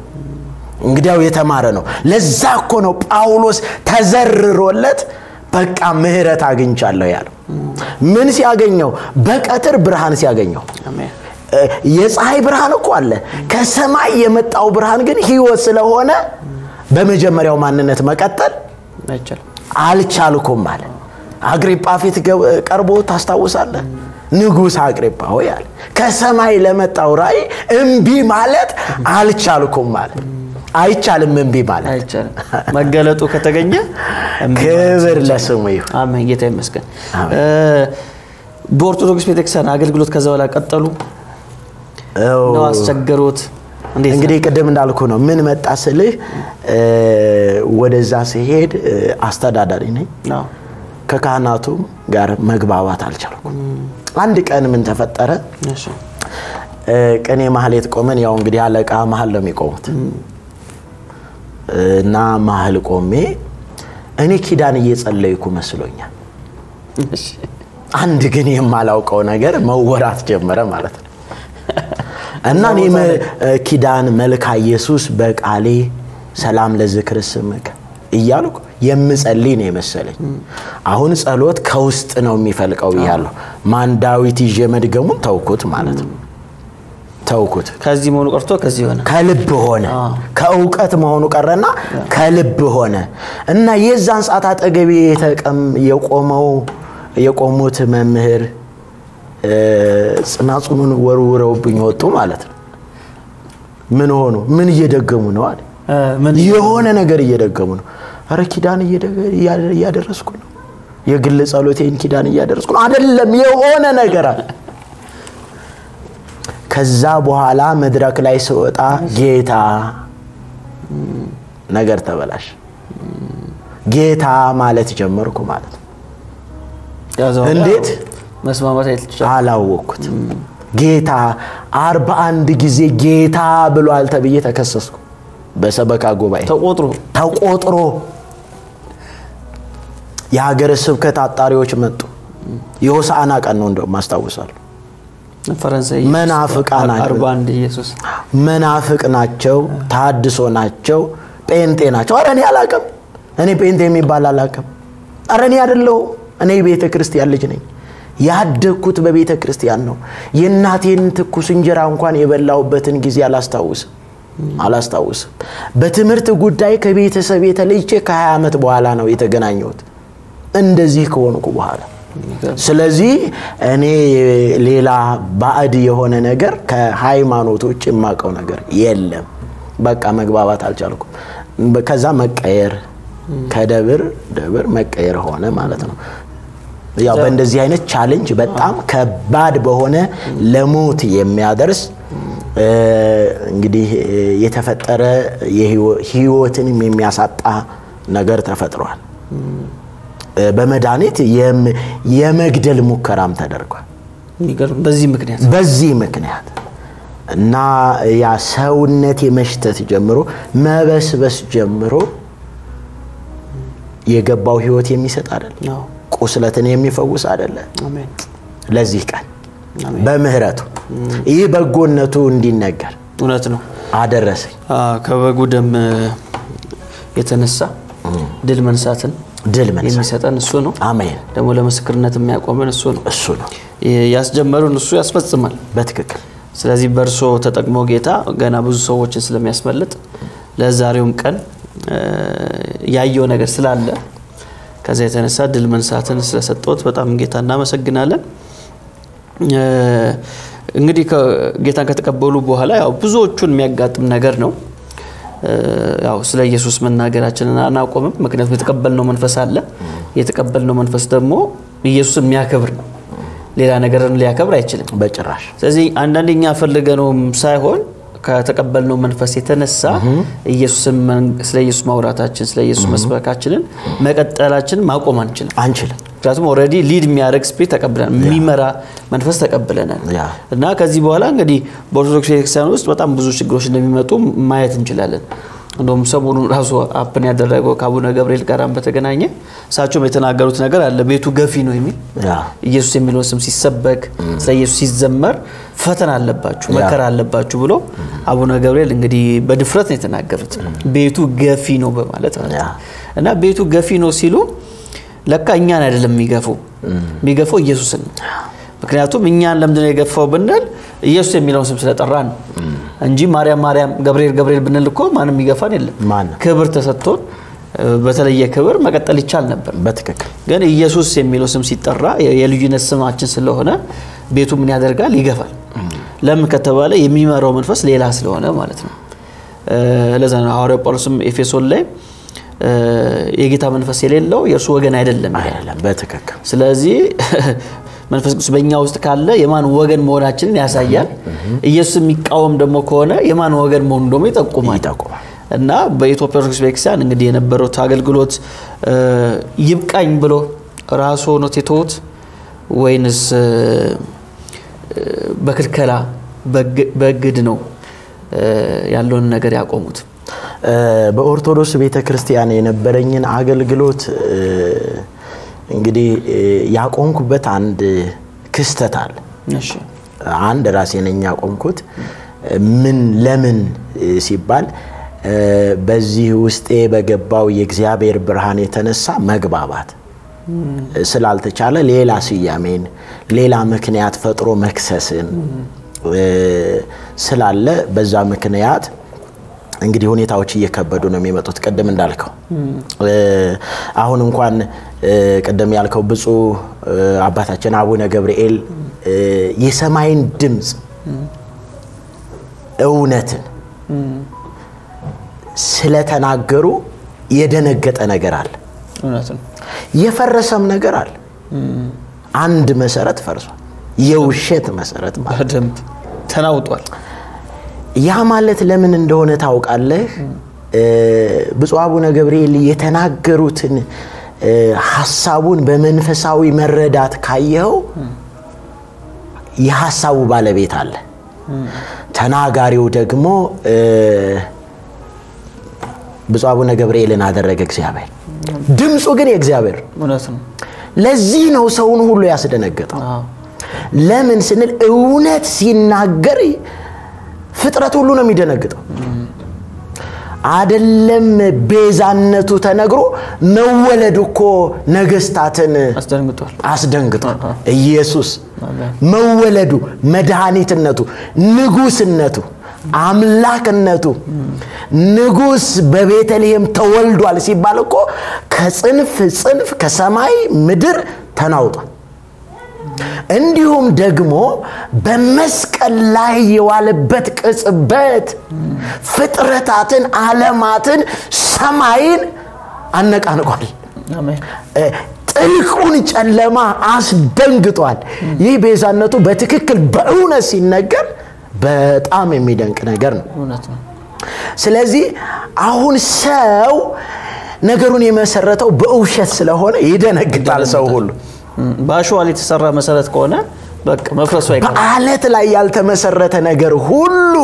እንግዲያው የተማረ ነው ለዛ እኮ ነው ጳውሎስ ተዘርሮለት በቃ ምህረት አግኝቻለሁ ያለው ምን ሲያገኘው በቀትር ብርሃን ሲያገኘው አሜን የፀሐይ ብርሃን እኮ አለ ከሰማይ የመጣው ብርሃን ግን ህይወት ስለሆነ በመጀመሪያው ማንነት መቀጠል አልቻልኩም ማለት አግሪጳ ፊት ቀርቦ ታስታውሳለህ ንጉስ አግሪጳ ሆይ አለ ከሰማይ ለመጣው ራይ እምቢ ማለት አልቻልኩም ማለት አይቻልም እምቢ ማለት አይቻልም መገለጡ ከተገኘ ክብር ለስሙ ይሁን አሜን ጌታ ይመስገን በኦርቶዶክስ ቤተክርስቲያን አገልግሎት ከዛ በኋላ ቀጠሉ ነው አስቸገሩት እንግዲህ ቀደም እንዳልኩ ነው ምን መጣ ስልህ ወደዛ ሲሄድ አስተዳዳሪ ነኝ ከካህናቱ ጋር መግባባት አልቻልኩም አንድ ቀን ምን ተፈጠረ እሺ ቀኔ ማህሌት ቆመን ያው እንግዲህ አለቃ መሃል ነው የሚቆሙት እና መሃል ቆሜ እኔ ኪዳን እየጸለይኩ መስሎኛል እሺ አንድ ግን የማላውቀው ነገር መወራት ጀመረ ማለት ነው እና እኔ ኪዳን መልካ ኢየሱስ በቃሌ ሰላም ለዝክር ስምክ እያልኩ የምጸልይ ነው መሰለኝ አሁን ጸሎት ከውስጥ ነው የሚፈልቀው ይያለው ማን ዳዊት ይዤ መድገሙን ተውኩት ማለት ነው ተውኩት ከዚህ መሆኑ ቀርቶ ከዚህ ሆነ ከልብ ሆነ ከዕውቀት መሆኑ ቀረና ከልብ ሆነ እና የዛን ሰዓት አጠገቤ የቆሙት መምህር ጽናጹኑን ወርውረውብኝ ወጡ ማለት ነው ምን ሆኖ ምን እየደገሙ ነው አለ የሆነ ነገር እየደገሙ ነው አረ ኪዳን እያደረስኩ ነው የግል ጸሎቴን ኪዳን እያደረስኩ ነው አይደለም የሆነ ነገር አለ ከዛ በኋላ መድረክ ላይ ሲወጣ ጌታ ነገር ተበላሽ ጌታ ማለት ጀመርኩ ማለት ነው እንዴት መስማማት አይልቻል አላወኩት ጌታ 41 ጊዜ ጌታ ብሏል ተብዬ ተከሰስኩ በሰበካ ጉባኤ ተቆጥሮ የሀገረ ስብከት አጣሪዎች መጡ የሆሳዕና ቀን ነው እንደው ማስተዋወሳለሁ ፈረንሳይ መናፍቃን 41 ኢየሱስ መናፍቅ ናቸው ታድሶ ናቸው ጴንጤ ናቸው አረኔ አላቀም እኔ ጴንጤ የሚባል አላቀም አረኔ አይደለው እኔ ቤተ ክርስቲያን ልጅ ነኝ ያደኩት በቤተ ክርስቲያን ነው የናቴን ትኩስ እንጀራ እንኳን የበላውበትን ጊዜ አላስታውስም አላስታውስም በትምህርት ጉዳይ ከቤተሰብ የተለይቼ ከ20 ዓመት በኋላ ነው የተገናኘሁት እንደዚህ ከሆንኩ በኋላ ስለዚህ እኔ ሌላ ባዕድ የሆነ ነገር ከሃይማኖቶች የማቀው ነገር የለም በቃ መግባባት አልቻልኩም ከዛ መቀየር ከደብር መቀየር ሆነ ማለት ነው ያው በእንደዚህ አይነት ቻሌንጅ በጣም ከባድ በሆነ ለሞት የሚያደርስ እንግዲህ የተፈጠረ የህይወትን የሚያሳጣ ነገር ተፈጥሯል በመድኃኒት የመግደል ሙከራም ተደርጓል በዚህ ምክንያት እና ያ ሰውነት የመሽተት ጀምሮ መበስበስ ጀምሮ የገባው ህይወት የሚሰጥ አይደል ቁስለትን የሚፈውስ አይደል አሜን ለዚህ ቀን በምህረቱ ይህ በጎነቱ እንዲነገር እውነት ነው አደረሰኝ ከበጉ ደም የተነሳ ድል መንሳትን የሚሰጠን እሱ ነው አሜን ደግሞ ለምስክርነት የሚያቆመን እሱ ነው ያስጀመሩን እሱ ያስፈጽማል በትክክል ስለዚህ በርሶ ተጠቅሞ ጌታ ገና ብዙ ሰዎችን ስለሚያስመልጥ ለዛሬውም ቀን ያየው ነገር ስላለ ከዛ የተነሳ ድል መንሳትን ስለሰጠውት በጣም ጌታ እናመሰግናለን እንግዲህ ጌታን ከተቀበሉ በኋላ ያው ብዙዎቹን የሚያጋጥም ነገር ነው ያው ስለ ኢየሱስ መናገራችንን አናቆምም ምክንያቱም የተቀበልነው መንፈስ አለ የተቀበልነው መንፈስ ደግሞ ኢየሱስን የሚያከብር ነው ሌላ ነገርን ሊያከብር አይችልም በጭራሽ ስለዚህ አንዳንደኛ ፈልገነው ሳይሆን ከተቀበልነው መንፈስ የተነሳ ኢየሱስን ስለ ኢየሱስ ማውራታችን ስለ ኢየሱስ መስበካችንን መቀጠላችን ማቆም አንችልም ምክንያቱም ኦሬዲ ሊድ የሚያደርግ ስፒሪት ተቀብለናል የሚመራ መንፈስ ተቀብለናል እና ከዚህ በኋላ እንግዲህ በኦርቶዶክስ ቤተክርስቲያን ውስጥ በጣም ብዙ ችግሮች እንደሚመጡ ማየት እንችላለን እንደውም ሰሞኑን ራሱ አፕን ያደረገው ከአቡነ ገብርኤል ጋርም በተገናኘ ሳቸው የተናገሩት ነገር አለ ቤቱ ገፊ ነው የሚል ኢየሱስ የሚለው ስም ሲሰበክ ስለ ኢየሱስ ሲዘመር ፈተና አለባችሁ መከራ አለባችሁ ብሎ አቡነ ገብርኤል እንግዲህ በድፍረት ነው የተናገሩት ቤቱ ገፊ ነው በማለት እና ቤቱ ገፊ ነው ሲሉ ለካ እኛን አይደለም የሚገፋው ኢየሱስን ምክንያቱም እኛን ለምንድነው የገፋው ብንል ኢየሱስ የሚለውን ስም ስለጠራን እንጂ ማርያም ገብርኤል ብንልኮ ማንም ይገፋን የለም ክብር ተሰጥቶን በተለየ ክብር መቀጠል ይቻል ነበር በትክክል ግን ኢየሱስ የሚለው ስም ሲጠራ የልዩነት ስማችን ስለሆነ ቤቱ ምን ያደርጋል ይገፋል ለምን ከተባለ የሚመራው መንፈስ ሌላ ስለሆነ ማለት ነው ለዛ ነው ሐዋርያው ጳውሎስም ኤፌሶን ላይ የጌታ መንፈስ የሌለው የእርሱ ወገን አይደለም በትክክል ስለዚህ መንፈስ ቅዱስ በእኛ ውስጥ ካለ የማን ወገን መሆናችንን ያሳያል ኢየሱስ የሚቃወም ደግሞ ከሆነ የማን ወገን መሆኑን ደግሞ ይጠቁማል እና በኢትዮጵያ ኦርቶዶክስ ቤተክርስቲያን እንግዲህ የነበረው አገልግሎት ይብቃኝ ብሎ ራሱ ነው ተተውት ወይንስ በክልከላ በግድ ነው ያለውን ነገር ያቆሙት በኦርቶዶክስ ቤተክርስቲያን የነበረኝን አገልግሎት እንግዲህ ያቆምኩበት አንድ ክስተት አለ እሺ አንድ ራሴ ነኝ ያቆምኩት ለምን ሲባል በዚህ ውስጤ በገባው የእግዚአብሔር ብርሃን የተነሳ መግባባት ስላልተቻለ ሌላ ስያሜን ሌላ ምክንያት ፈጥሮ መክሰስን ስላለ በዛ ምክንያት እንግዲህ ሁኔታዎች እየከበዱ ነው የሚመጡት ቀደም እንዳልከው አሁን እንኳን ቀደም ያልከው ብፁዕ አባታችን አቡነ ገብርኤል የሰማይን ድምጽ እውነትን ስለተናገሩ የደነገጠ ነገር አለ እውነትን የፈረሰም ነገር አለ አንድ መሰረት ፈርሷል የውሸት መሰረት ማለት ተናውጧል ያ ማለት ለምን እንደሆነ ታውቃለህ ብፁዕ አቡነ ገብርኤል የተናገሩትን ሐሳቡን በመንፈሳዊ መረዳት ካየው የሐሳቡ ባለቤት አለ ተናጋሪው ደግሞ ብፁዕ አቡነ ገብርኤልን አደረገ እግዚአብሔር ድምጹ ግን የእግዚአብሔር እውነት ነው ለዚህ ነው ሰውን ሁሉ ያስደነገጠው ለምን ስንል እውነት ሲናገር ፍጥረት ሁሉ ነው የሚደነግጠው አይደለም ቤዛነቱ ተነግሮ መወለዱ እኮ ነገስታትን አስደንግጧል ኢየሱስ መወለዱ መድኃኒትነቱ ንጉስነቱ አምላክነቱ ንጉስ በቤተልሔም ተወልዷል ሲባል እኮ ከጽንፍ ጽንፍ ከሰማይ ምድር ተናውጧል። እንዲሁም ደግሞ በመስቀል ላይ የዋለበት ቅጽበት ፍጥረታትን ዓለማትን ሰማይን አነቃንቋል። አሜን። ጥልቁን ጨለማ አስደንግጧል። ይህ ቤዛነቱ በትክክል በእውነት ሲነገር በጣም የሚደንቅ ነገር ነው። ስለዚህ አሁን ሰው ነገሩን የመሰረተው በውሸት ስለሆነ ይደነግጣል። ሰው ሁሉ ባሸዋ ላይ የተሰራ መሰረት ከሆነ በቃ መፍረሱ አይቀርም። በአለት ላይ ያልተመሰረተ ነገር ሁሉ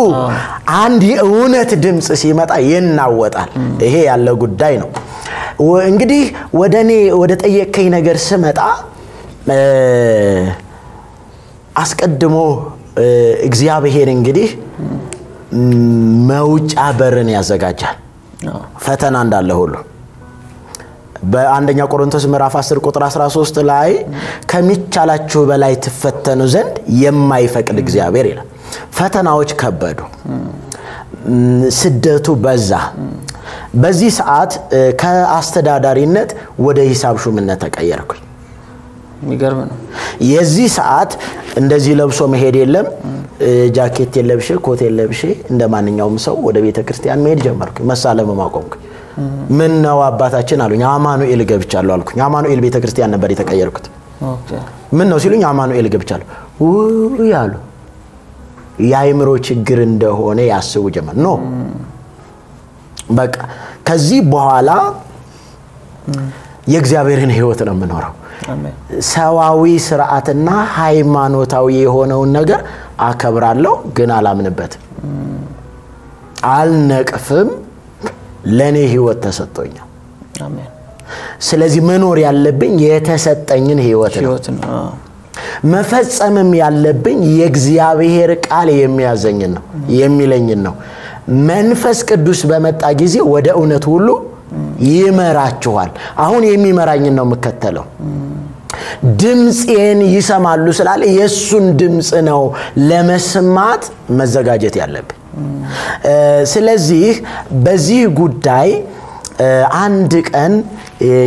አንድ የእውነት ድምጽ ሲመጣ ይናወጣል። ይሄ ያለ ጉዳይ ነው። እንግዲህ ወደ ጠየቀኝ ነገር ስመጣ አስቀድሞ እግዚአብሔር እንግዲህ መውጫ በርን ያዘጋጃል ፈተና እንዳለ ሁሉ በአንደኛ ቆሮንቶስ ምዕራፍ 10 ቁጥር 13 ላይ ከሚቻላችሁ በላይ ተፈተኑ ዘንድ የማይፈቅድ እግዚአብሔር ይላል። ፈተናዎች ከበዱ፣ ስደቱ በዛ። በዚህ ሰዓት ከአስተዳዳሪነት ወደ ሂሳብ ሹምነት ተቀየርኩኝ። የሚገርም ነው። የዚህ ሰዓት እንደዚህ ለብሶ መሄድ የለም። ጃኬት የለብሼ ኮት የለብሼ እንደማንኛውም ሰው ወደ ቤተክርስቲያን መሄድ ጀመርኩ። መሳለም ማቆምኩ። ምን ነው አባታችን አሉኝ። አማኑኤል ገብቻለሁ አልኩኝ። አማኑኤል ቤተክርስቲያን ነበር የተቀየርኩት። ኦኬ። ምን ነው ሲሉኝ አማኑኤል ገብቻለሁ ያሉ የአይምሮ ችግር እንደሆነ ያስቡ ጀመር። ኖ በቃ ከዚህ በኋላ የእግዚአብሔርን ሕይወት ነው የምኖረው። አሜን። ሰዋዊ ስርዓትና ሃይማኖታዊ የሆነውን ነገር አከብራለሁ፣ ግን አላምንበትም፣ አልነቅፍም። ለኔ ሕይወት ተሰጥቶኛል። አሜን። ስለዚህ መኖር ያለብኝ የተሰጠኝን ሕይወት ነው። መፈጸምም ያለብኝ የእግዚአብሔር ቃል የሚያዘኝን ነው የሚለኝን ነው። መንፈስ ቅዱስ በመጣ ጊዜ ወደ እውነት ሁሉ ይመራችኋል። አሁን የሚመራኝን ነው መከተለው። ድምጽን ይሰማሉ ስላለ የሱን ድምጽ ነው ለመስማት መዘጋጀት ያለብኝ። ስለዚህ በዚህ ጉዳይ አንድ ቀን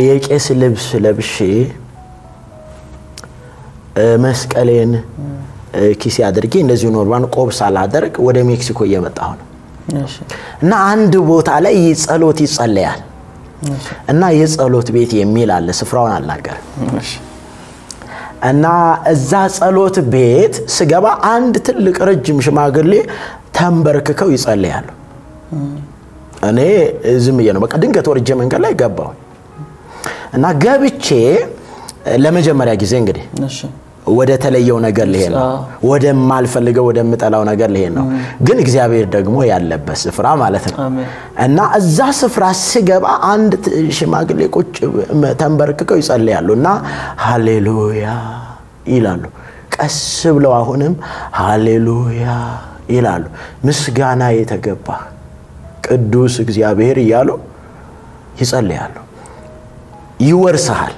የቄስ ልብስ ለብሼ መስቀሌን ኪስ አድርጌ እንደዚህ ኖርባን ቆብ ሳላደርግ ወደ ሜክሲኮ እየመጣሁ ነው። እና አንድ ቦታ ላይ ጸሎት ይጸለያል እና የጸሎት ቤት የሚል አለ። ስፍራውን አልናገርም። እና እዛ ጸሎት ቤት ስገባ አንድ ትልቅ ረጅም ሽማግሌ ተንበርክከው ይጸልያሉ። እኔ ዝም ብዬ ነው በቃ ድንገት ወርጄ መንገድ ላይ ገባሁ እና ገብቼ ለመጀመሪያ ጊዜ እንግዲህ ወደ ተለየው ነገር ልሄድ ነው፣ ወደ ማልፈልገው ወደ ምጠላው ነገር ልሄድ ነው። ግን እግዚአብሔር ደግሞ ያለበት ስፍራ ማለት ነው። እና እዛ ስፍራ ስገባ አንድ ሽማግሌ ቁጭ ተንበርክከው ይጸልያሉና ሃሌሉያ ይላሉ። ቀስ ብለው አሁንም ሃሌሉያ ይላሉ። ምስጋና የተገባ ቅዱስ እግዚአብሔር ይያሉ ይጸልያሉ። ይወርሳል፣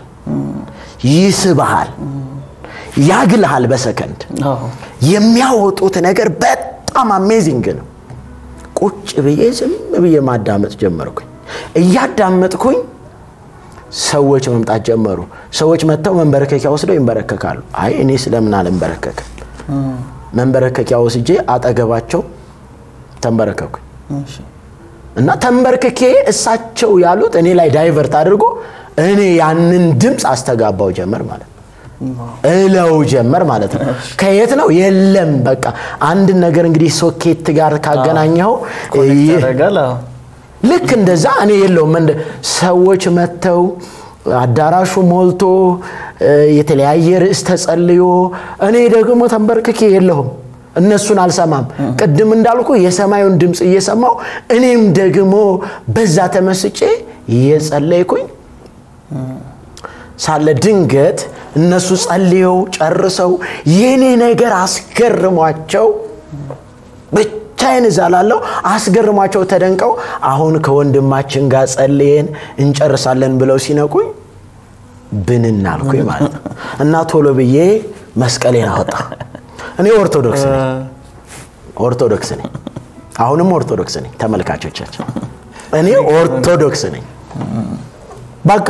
ይስባል፣ ያግልሃል በሰከንድ። የሚያወጡት ነገር በጣም አሜዚንግ ነው። ቁጭ ብዬ ዝም ብዬ ማዳመጥ ጀመርኩኝ። እያዳመጥኩኝ ሰዎች መምጣት ጀመሩ። ሰዎች መጥተው መንበረከኪያ ወስደው ይንበረከካሉ። አይ እኔ ስለምን አልንበረከክ? መንበረከኪያ ወስጄ አጠገባቸው ተንበረከኩኝ። እና ተንበርክኬ እሳቸው ያሉት እኔ ላይ ዳይቨርት አድርጎ እኔ ያንን ድምጽ አስተጋባው ጀመር ማለት ነው። እለው ጀመር ማለት ነው። ከየት ነው? የለም በቃ አንድ ነገር እንግዲህ ሶኬት ጋር ካገናኘው ይረጋል። ልክ እንደዛ እኔ የለውም። ሰዎች መተው አዳራሹ ሞልቶ የተለያየ ርዕስ ተጸልዮ እኔ ደግሞ ተንበርክኬ የለሁም። እነሱን አልሰማም። ቅድም እንዳልኩ የሰማዩን ድምጽ እየሰማው እኔም ደግሞ በዛ ተመስጬ እየጸለይኩኝ ሳለ ድንገት እነሱ ጸልየው ጨርሰው የኔ ነገር አስገርሟቸው ብቻዬን እዛላለሁ አስገርሟቸው ተደንቀው አሁን ከወንድማችን ጋር ጸልየን እንጨርሳለን ብለው ሲነቁኝ ብንናልኩኝ ማለት ነው። እና ቶሎ ብዬ መስቀሌን አወጣ። እኔ ኦርቶዶክስ ነኝ አሁንም ኦርቶዶክስ ነኝ ተመልካቾቻችን እኔ ኦርቶዶክስ ነኝ በቃ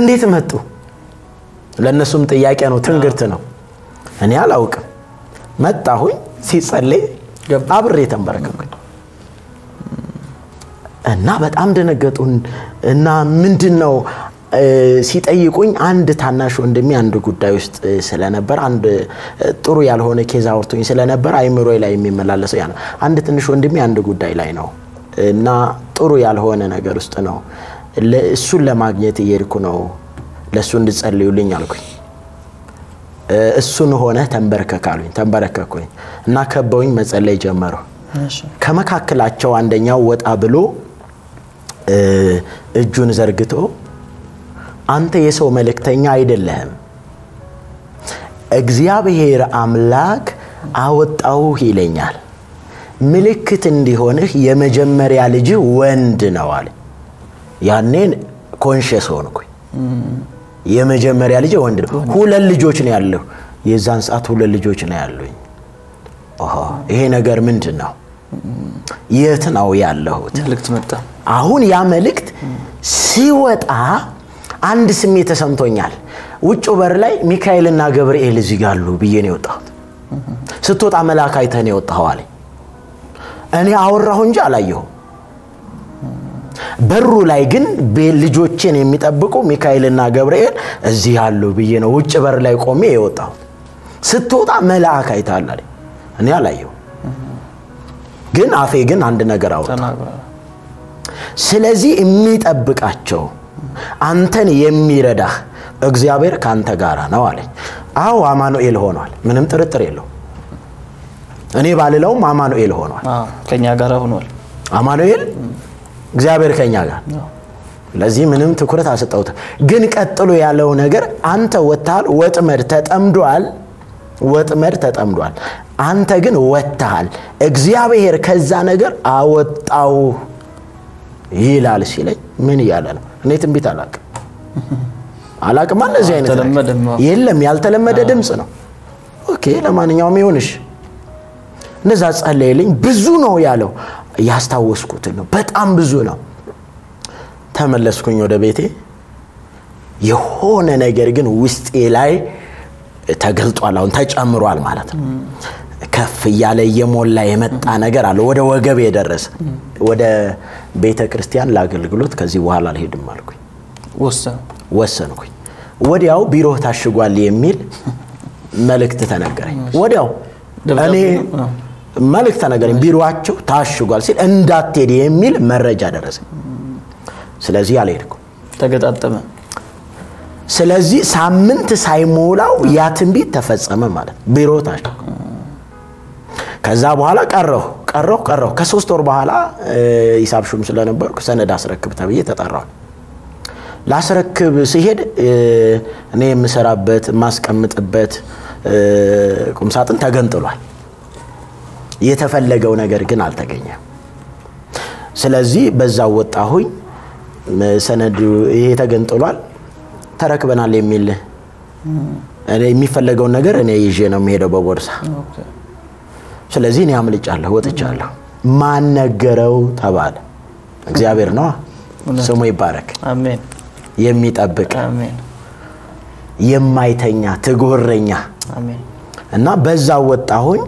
እንዴት መጡ ለነሱም ጥያቄ ነው ትንግርት ነው እኔ አላውቅም መጣሁኝ ሲጸልይ አብሬ ተንበረከኩኝ እና በጣም ደነገጡን እና ምንድነው ሲጠይቁኝ አንድ ታናሽ ወንድሜ አንድ ጉዳይ ውስጥ ስለነበር አንድ ጥሩ ያልሆነ ኬዝ አውርቶኝ ስለነበር አይምሮዬ ላይ የሚመላለሰው ያ ነው አንድ ትንሽ ወንድሜ አንድ ጉዳይ ላይ ነው እና ጥሩ ያልሆነ ነገር ውስጥ ነው ለእሱን ለማግኘት እየሄድኩ ነው ለሱ እንድጸልዩልኝ አልኩኝ እሱን ሆነ ተንበረከካሉኝ ተንበረከኩኝ እና ከበውኝ መጸለይ ጀመሩ ከመካከላቸው አንደኛው ወጣ ብሎ እጁን ዘርግቶ አንተ የሰው መልእክተኛ አይደለህም እግዚአብሔር አምላክ አወጣው ይለኛል ምልክት እንዲሆንህ የመጀመሪያ ልጅ ወንድ ነው አለ ያኔን ኮንሺየስ ሆንኩኝ የመጀመሪያ ልጅ ወንድ ነው ሁለት ልጆች ነው ያለው የዛን ሰዓት ሁለት ልጆች ነው ያሉኝ ይሄ ነገር ምንድነው የት ነው ያለሁት መልእክት መጣ አሁን ያ መልእክት ሲወጣ አንድ ስሜት ተሰምቶኛል ውጭ በር ላይ ሚካኤልና ገብርኤል እዚህ ጋሉ ብዬ ነው የወጣሁት ስትወጣ መልአክ አይተህ ነው የወጣው አለ እኔ አወራሁ እንጂ አላየሁ በሩ ላይ ግን ልጆችን የሚጠብቁ ሚካኤልና ገብርኤል እዚህ ያሉ ብዬ ነው ውጭ በር ላይ ቆሜ የወጣሁት ስትወጣ መልአክ አይተሃል አለ እኔ አላየሁ ግን አፌ ግን አንድ ነገር አወጣ ስለዚህ የሚጠብቃቸው አንተን የሚረዳህ እግዚአብሔር ካንተ ጋራ ነው አለኝ አው አማኑኤል ሆኗል ምንም ጥርጥር የለው እኔ ባልለው አማኑኤል ሆኗል ከኛ ጋራ ሆኗል አማኑኤል እግዚአብሔር ከኛ ጋር ለዚህ ምንም ትኩረት አሰጣውት ግን ቀጥሎ ያለው ነገር አንተ ወጣል ወጥመድ ተጠምዷል አንተ ግን ወጣል እግዚአብሔር ከዛ ነገር አወጣው ይላል ሲለኝ ምን ይያለ ነው እኔ ትንቢት አላቅም ማለት እዚህ አይነት የለም ያልተለመደ ድምጽ ነው ኦኬ ለማንኛውም ይሁንሽ ነዛ ጸለይልኝ ብዙ ነው ያለው ያስታወስኩት ነው በጣም ብዙ ነው ተመለስኩኝ ወደ ቤቴ የሆነ ነገር ግን ውስጤ ላይ ተገልጧል አሁን ተጨምሯል ማለት ነው ከፍ ያለ የሞላ የመጣ ነገር አለ ወደ ወገብ የደረሰ ወደ ቤተ ክርስቲያን ለአገልግሎት ከዚህ በኋላ አልሄድም አልኩኝ ወሰንኩኝ ወዲያው ቢሮ ታሽጓል የሚል መልእክት ተነገረኝ ወዲያው እኔ መልእክት ተነገረኝ ቢሮአቸው ታሽጓል ሲል እንዳትሄድ የሚል መረጃ ደረሰኝ ስለዚህ አልሄድኩም ተገጣጠመ ስለዚህ ሳምንት ሳይሞላው ያ ትንቢት ተፈጸመ ማለት ቢሮ ታሽጓል ከዛ በኋላ ቀረሁ ከ3 ወር በኋላ ሂሳብ ሹም ስለነበርኩ ሰነድ አስረክብ ተብዬ ተጠራው ላስረክብ ሲሄድ እኔ የምሰራበት ማስቀምጥበት ቁምሳጥን ተገንጥሏል የተፈለገው ነገር ግን አልተገኘም ስለዚህ በዛው ወጣሁኝ ሰነዱ ይሄ ተገንጥሏል ተረክበናል የሚል እኔ የሚፈልገው ነገር እኔ ይዤ ነው የሚሄደው በቦርሳ ስለዚህ እኔ አምልጫለሁ ወጥቻለሁ ማን ነገረው ተባለ እግዚአብሔር ነው ስሙ ይባረክ አሜን የሚጠብቅ አሜን የማይተኛ ትጉረኛ አሜን እና በዛው ወጣሁኝ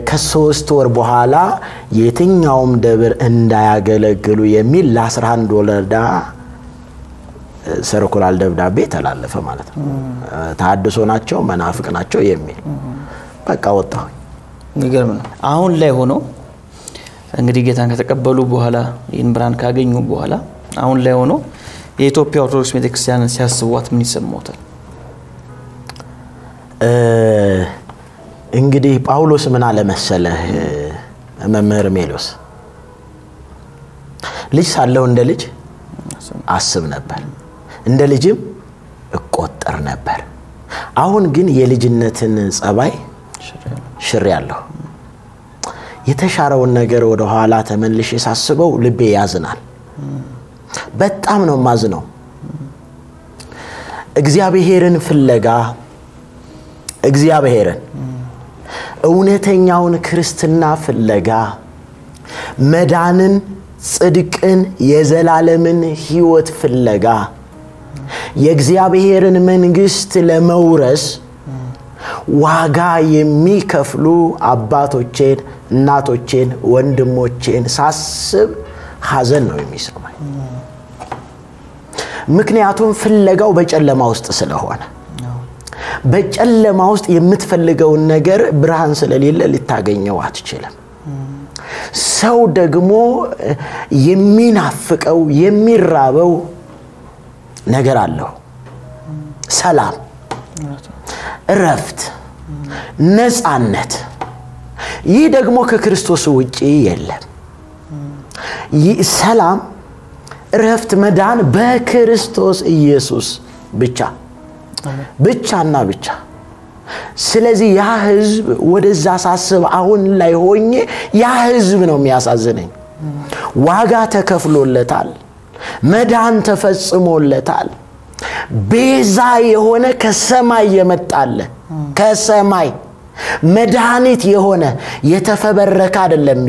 ከ3 ወር በኋላ የትኛውም ደብር እንዳያገለግሉ የሚል $11 ሰርኩላል ደብዳቤ ተላለፈ ማለት ነው ታድሶ ናቸው መናፍቅ ናቸው የሚል በቃ ወጣሁኝ ንገርም ነው አሁን ላይ ሆኖ እንግዲህ ጌታን ከተቀበሉ በኋላ ይህን ብርሃን ካገኙ በኋላ አሁን ላይ ሆኖ የኢትዮጵያ ኦርቶዶክስ ቤተክርስቲያንን ሲያስቡት ምን ይሰማዎታል እንግዲህ ጳውሎስ ምን አለ መሰለህ መምህር ሜሎስ ልጅ ሳለው እንደ ልጅ አስብ ነበር እንደ ልጅም እቆጠር ነበር አሁን ግን የልጅነትን ጸባይ ሽሬያለሁ የተሻረውን ነገር ወደ ኋላ ተመልሼ ሳስበው ልቤ ያዝናል በጣም ነው ማዝነው እግዚአብሔርን ፍለጋ እግዚአብሔርን እውነተኛውን ክርስትና ፍለጋ መዳንን ጽድቅን የዘላለምን ሕይወት ፍለጋ የእግዚአብሔርን መንግስት ለመውረስ ዋጋ የሚከፍሉ አባቶቼን እናቶቼን ወንድሞቼን ሳስብ ሐዘን ነው የሚሰማኝ ምክንያቱም ፍለጋው በጨለማ ውስጥ ስለሆነ በጨለማ ውስጥ የምትፈልገው ነገር ብርሃን ስለሌለ ልታገኘው አትችልም ሰው ደግሞ የሚናፍቀው የሚራበው ነገር አለው ሰላም እረፍት ነፃነት ይህ ደግሞ ከክርስቶስ ውጪ የለም ይህ ሰላም እረፍት መዳን በክርስቶስ ኢየሱስ ብቻና ብቻ ስለዚህ ያ ህዝብ ወደዛ ሳስብ አሁን ላይ ሆኜ ያ ህዝብ ነው የሚያሳዝነኝ ዋጋ ተከፍሎለታል መዳን ተፈጽሞለታል ቤዛ የሆነ ከሰማይ የመጣለ ከሰማይ መድኃኒት የሆነ የተፈበረከ አይደለም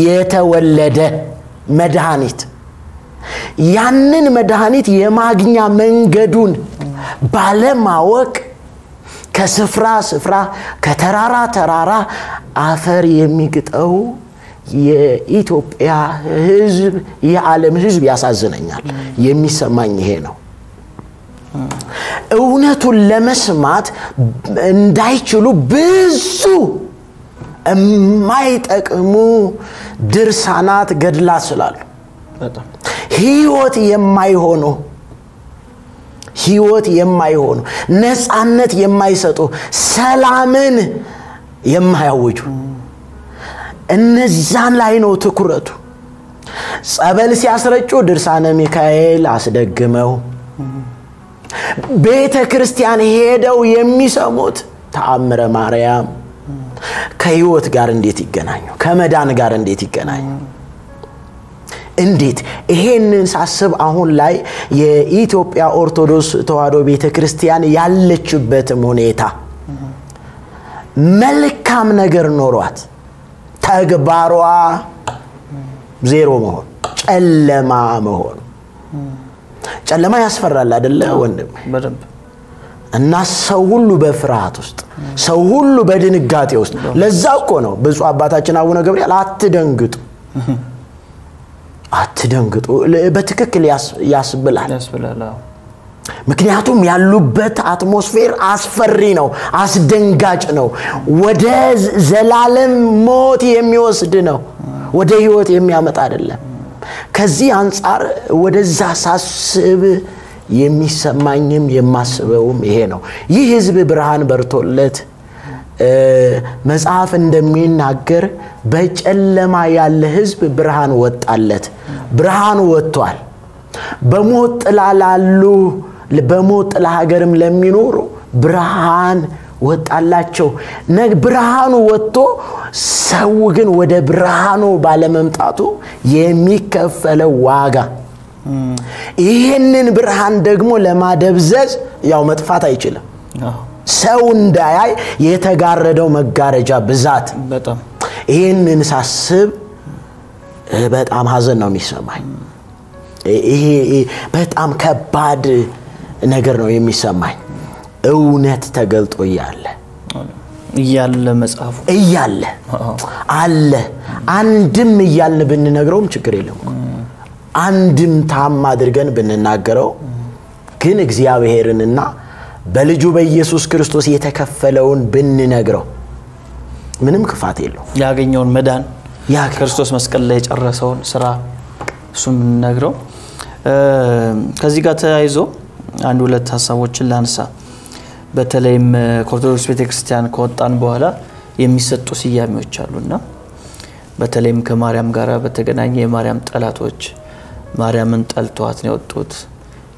የተወለደ መድኃኒት ያንን መድኃኒት የማግኛ መንገዱን ባለማወቅ ከስፍራ ስፍራ ከተራራ ተራራ አፈር የሚግጠው የኢትዮጵያ ህዝብ የዓለም ህዝብ ያሳዝነኛል የሚሰማኝ ይሄ ነው እውነቱን ለመስማት እንዳይችሉ ብዙ የማይጠቅሙ ድርሳናት ገድላት ስላሉ ህይወት የማይሆኑ ነፃነት የማይሰጡ ሰላምን የማያውጁ እነዛን ላይ ነው ትኩረቱ ጸበል ሲያስረጩ ድርሳነ ሚካኤል አስደግመው ቤተ ክርስቲያን ሄደው የሚሰሙት ተአምረ ማርያም ከህይወት ጋር እንዴት ይገናኙ ከመዳን ጋር እንዴት ይገናኙ እንዴት ይሄንን ሳስብ አሁን ላይ የኢትዮጵያ ኦርቶዶክስ ተዋሕዶ ቤተክርስቲያን ያለችበትም ሁኔታ መልካም ነገር ኖሯት ተግባሯ ዜሮ መሆን ጨለማ ያስፈራል አይደለ ወንድም በደንብ እና ሰው ሁሉ በፍርሃት ውስጥ ሰው ሁሉ በድንጋጤ ውስጥ ለዛው እኮ ነው ብፁዕ አባታችን አቡነ ገብርኤል አትደንግጡ በትክክል ያስብላል ምክንያቱም ያሉበት አትሞስፌር አስፈሪ ነው አስደንጋጭ ነው ወደ ዘላለም ሞት የሚወስድ ነው ወደ ህይወት የሚያመጣ አይደለም ከዚህ አንፃር ወደዛ ሳስብ የሚሰማኝም የማስበውም ይሄ ነው ይህ ህዝብ ብርሃን በርቶለት መጽሐፍ እንደሚናገር በጨለማ ያለ ህዝብ ብርሃን ወጣለት ብርሃን ወጥቷል በሞት ጥላ ላሉ በሞት ጥላ ሀገርም ለሚኖሩ ብርሃን ወጣላቸው ብርሃኑ ወጥቶ ሰው ግን ወደ ብርሃኑ ባለመምጣቱ የሚከፈለው ዋጋ ይሄንን ብርሃን ደግሞ ለማደብዘዝ ያው መጥፋት አይችልም ሰው እንዳያይ የተጋረደው መጋረጃ ብዛት በጣም ይሄንን ሳስብ በጣም ሐዘን ነው የሚሰማኝ ይሄ በጣም ከባድ ነገር ነው የሚሰማኝ እውነት ተገልጦ እያለ መጽሐፉ አለ አንድም እያልን ብንነግረውም ችግር የለም አንድም ታማ አድርገን ብንናገረው ግን እግዚአብሔርንና በልጁ በኢየሱስ ክርስቶስ የተከፈለውን ብንነግረው ምንም ክፋት የለው ያገኘውን መዳን ክርስቶስ መስቀል ላይ ጨረሰውን ስራ እሱም ብንነግረው ከዚህ ጋር ተያይዞ አንድ ሁለት ሐሳቦችን ላንሳ በተለይም ኦርቶዶክስ ቤተክርስቲያን ከወጣን በኋላ የሚሰጡ ስያሜዎች አሉና በተለይም ከማርያም ጋር በተገናኘ የማርያም ጠላቶች ማርያምን ጠልቷት ነው የወጡት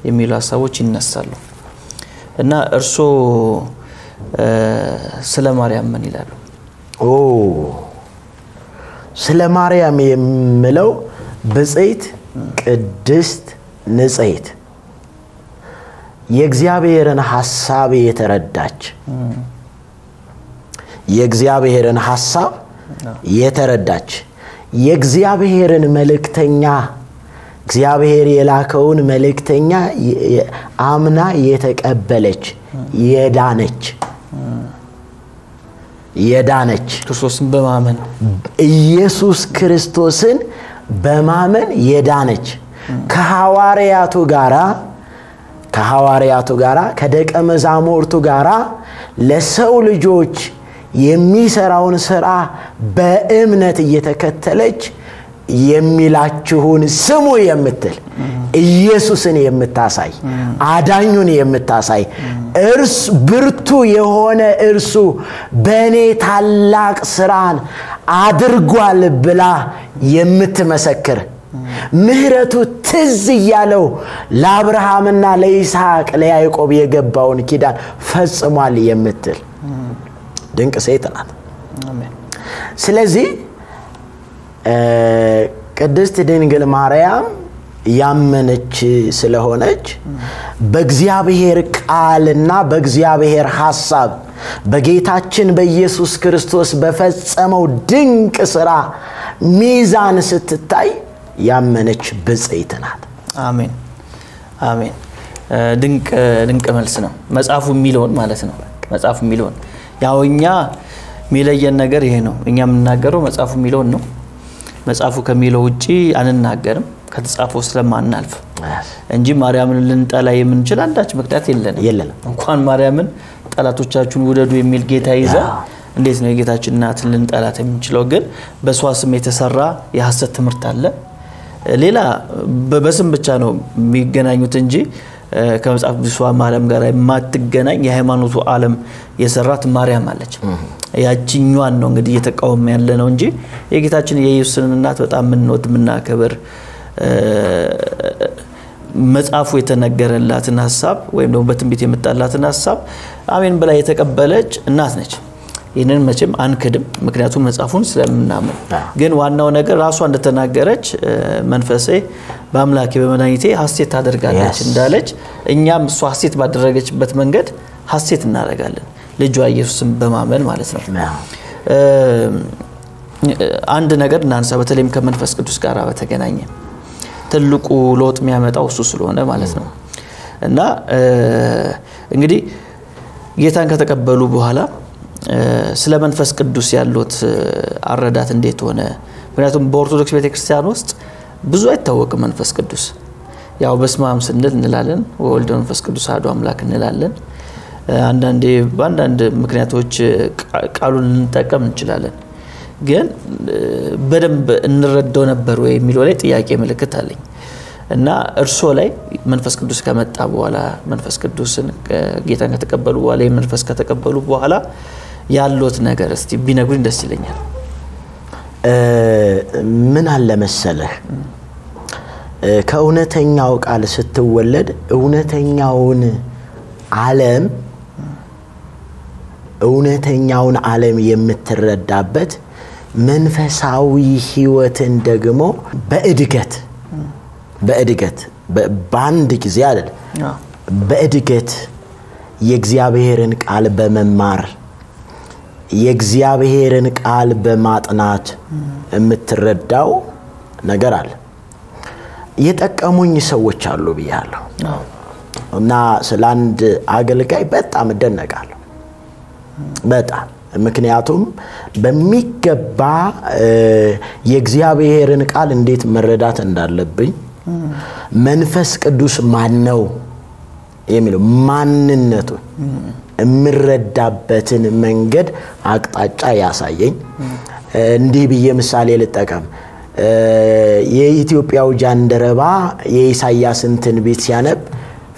የሚሉ ሐሳቦች ይነሳሉ እና እርሶ ስለ ማርያም ምን ይላሉ ስለ ማርያም የምለው ብጽዕት ቅድስት ንጽሕት የእግዚአብሔርን ሐሳብ የተረዳች የእግዚአብሔርን ሐሳብ የተረዳች የእግዚአብሔርን መልእክተኛ እግዚአብሔር የላከውን መልእክተኛ አምና የተቀበለች የዳነች ክርስቶስን በማመን ኢየሱስ ክርስቶስን በማመን የዳነች ከሐዋርያቱ ጋራ ከደቀ መዛሙርቱ ጋራ ለሰው ልጆች የሚሰራውን ሥራ በእምነት እየተከተለች የሚላችሁን ስሙ የምትል ኢየሱስን የምታሳይ አዳኙን የምታሳይ ብርቱ የሆነ እርሱ በእኔ ታላቅ ሥራን አድርጓል ብላ የምትመሰክር ምህረቱ ትዝ ያለው ለአብርሃምና ለይስሐቅ ለያዕቆብ የገባውን ኪዳን ፈጽሟል የምትል ድንቅ ሴት ናት። አሜን። ስለዚህ ቅድስት ድንግል ማርያም ያመነች ስለሆነች በእግዚአብሔር ቃልና በእግዚአብሔር ሐሳብ በጌታችን በኢየሱስ ክርስቶስ በፈጸመው ድንቅ ሥራ ሚዛን ስትታይ ያመነች ብጽዕት ናት። አሜን አሜን። ድንቅ መልስ ነው። መጽሐፉ የሚለውን ማለት ነው። መጽሐፉ የሚለውን ያውኛ ሚለየን ነገር ይሄ ነው። እኛ የምናገረው መጽሐፉ የሚለውን ነው። መጽሐፉ ከሚለው ውጪ አንናገርም ከተጻፈው ስለማናልፍ እንጂ ማርያምን ልንጠላ የምንችል አንዳች ምክንያት የለንም። እንኳን ማርያምን ጠላቶቻችሁን ውደዱ የሚል ጌታ ይዛ እንዴት ነው የጌታችን እናት ልንጠላት የምንችለው? ግን በሷ ስም የተሰራ የሐሰት ትምህርት አለ። ሌላ በስም ብቻ ነው የሚገናኙት እንጂ ከመጽሐፍ ቅዱስ ማርያም ጋር የማትገናኝ የሃይማኖቱ ዓለም የሰራት ማርያም አለች። ያቺኛዋን ነው እንግዲህ እየተቃወመ ያለ ነው እንጂ የጌታችን የኢየሱስን እናት በጣም ምንወድ መጽሐፉ የተነገረላትን ሐሳብ ወይም ደግሞ በትንቢት የመጣላትን ሐሳብ አሜን ብላ የተቀበለች እናት ነች። ይሄንን መቼም አንክድም፣ ምክንያቱም መጽሐፉን ስለምናምን። ግን ዋናው ነገር ራሷ እንደተናገረች መንፈሴ በአምላኬ በመድኃኒቴ ሐሴት ታደርጋለች እንዳለች እኛም እሷ ሐሴት ባደረገችበት መንገድ ሐሴት እናደርጋለን፣ ልጇ ኢየሱስን በማመን ማለት ነው። አንድ ነገር እናንሳ፣ በተለይም ከመንፈስ ቅዱስ ጋር በተገናኘ ትልቁ ለውጥ የሚያመጣው እሱ ስለሆነ ማለት ነው። እና እንግዲህ ጌታን ከተቀበሉ በኋላ ስለ መንፈስ ቅዱስ ያሉት አረዳት እንዴት ሆነ? ምክንያቱም በኦርቶዶክስ ቤተክርስቲያን ውስጥ ብዙ አይታወቅም መንፈስ ቅዱስ። ያው በስመ አብ ስንል እንላለን፣ ወልድ መንፈስ ቅዱስ አሐዱ አምላክ እንላለን። በአንዳንድ ምክንያቶች ቃሉን እንጠቀም እንችላለን። ግን በደንብ እንረዳው ነበር ወይ የሚለው ላይ ጥያቄ ምልክት አለኝ። እና እርሶ ላይ መንፈስ ቅዱስ ከመጣ በኋላ መንፈስ ቅዱስን ጌታን ከተቀበሉ በኋላ መንፈስ ከተቀበሉ በኋላ ያሉት ነገር እስቲ ቢነግሩኝ ደስ ይለኛል። ምን አለ መሰለህ፣ ከእውነተኛው ቃል ስትወለድ እውነተኛውን ዓለም የምትረዳበት መንፈሳዊ ህይወትን ደግሞ በእድገት በአንድ ጊዜ አይደል፣ በእድገት የእግዚአብሔርን ቃል በመማር የእግዚአብሔርን ቃል በማጥናት የምትረዳው ነገር አለ። የጠቀሙኝ ሰዎች አሉ ብያለሁ እና ስላንድ አገልጋይ በጣም እደነቃለሁ። በጣም ምክንያቱም በሚገባ የእግዚአብሔርን ቃል እንዴት መረዳት እንዳለብኝ መንፈስ ቅዱስ ማን ነው የሚለው ማንነቱን እምረዳበትን መንገድ አቅጣጫ ያሳየኝ። እንዲህ ብዬ ምሳሌ ልጠቀም። የኢትዮጵያው ጃንደረባ የኢሳይያስን ትንቢት ሲያነብ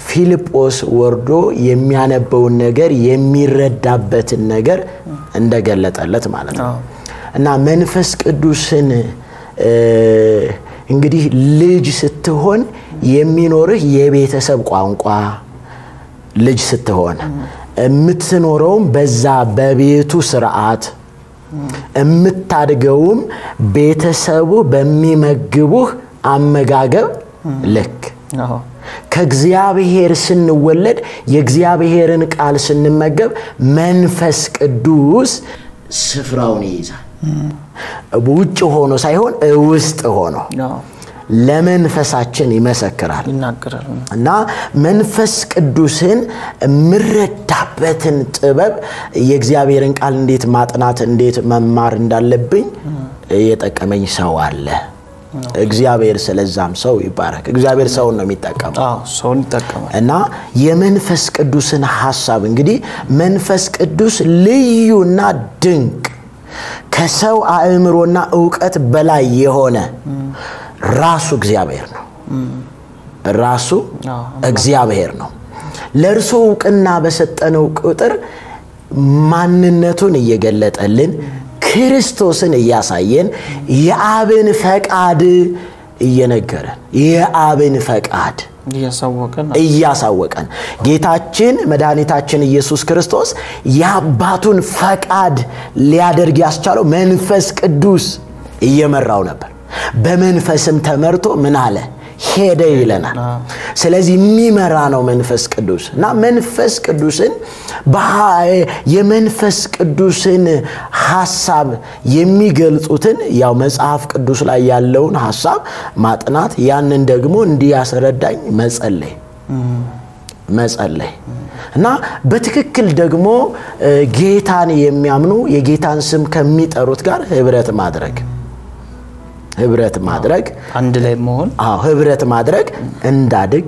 ፊልጶስ ወርዶ የሚያነበውን ነገር የሚረዳበትን ነገር እንደገለጠለት ማለት ነው። እና መንፈስ ቅዱስን እንግዲህ ልጅ ስትሆን የሚኖርህ የቤተሰብ ቋንቋ ልጅ ስትሆን የምትኖረውም በዛ በቤቱ ስርዓት የምታድገውም ቤተሰቡ በሚመግቡህ አመጋገብ ልክ ከእግዚአብሔር ስንወለድ የእግዚአብሔርን ቃል ስንመገብ መንፈስ ቅዱስ ስፍራውን ይይዛል። ውጭ ሆኖ ሳይሆን ውስጥ ሆኖ ለመንፈሳችን ይመሰክራል ይናገራል እና መንፈስ ቅዱስን ምረዳበትን ጥበብ የእግዚአብሔርን ቃል እንዴት ማጥናት እንዴት መማር እንዳለብኝ የጠቀመኝ ሰው አለ እግዚአብሔር ስለዛም ሰው ይባረክ እግዚአብሔር ሰውን ነው የሚጠቀመው ሰውን ይጠቀማል እና የመንፈስ ቅዱስን ሐሳብ እንግዲህ መንፈስ ቅዱስ ልዩና ድንቅ ከሰው አእምሮና ዕውቀት በላይ የሆነ ራሱ እግዚአብሔር ነው ራሱ እግዚአብሔር ነው ለርሱ ዕውቅና በሰጠነው ቁጥር ማንነቱን እየገለጠልን ክርስቶስን እያሳየን የአብን ፈቃድ እየነገረን የአብን ፈቃድ እያሳወቀን ጌታችን መድኃኒታችን ኢየሱስ ክርስቶስ የአባቱን ፈቃድ ሊያደርግ ያስቻለው መንፈስ ቅዱስ እየመራው ነበር በመንፈስም ተመርቶ ምን አለ ሄደ ይለናል ስለዚህ የሚመራ ነው መንፈስ ቅዱስ እና መንፈስ ቅዱስን የመንፈስ ቅዱስን ሐሳብ የሚገልጹትን ያው መጽሐፍ ቅዱስ ላይ ያለውን ሐሳብ ማጥናት ያንን ደግሞ እንዲያስረዳኝ መጸለይ እና በትክክል ደግሞ ጌታን የሚያምኑ የጌታን ስም ከሚጠሩት ጋር ህብረት ማድረግ አንድ ላይ መሆን ህብረት ማድረግ እንዳድግ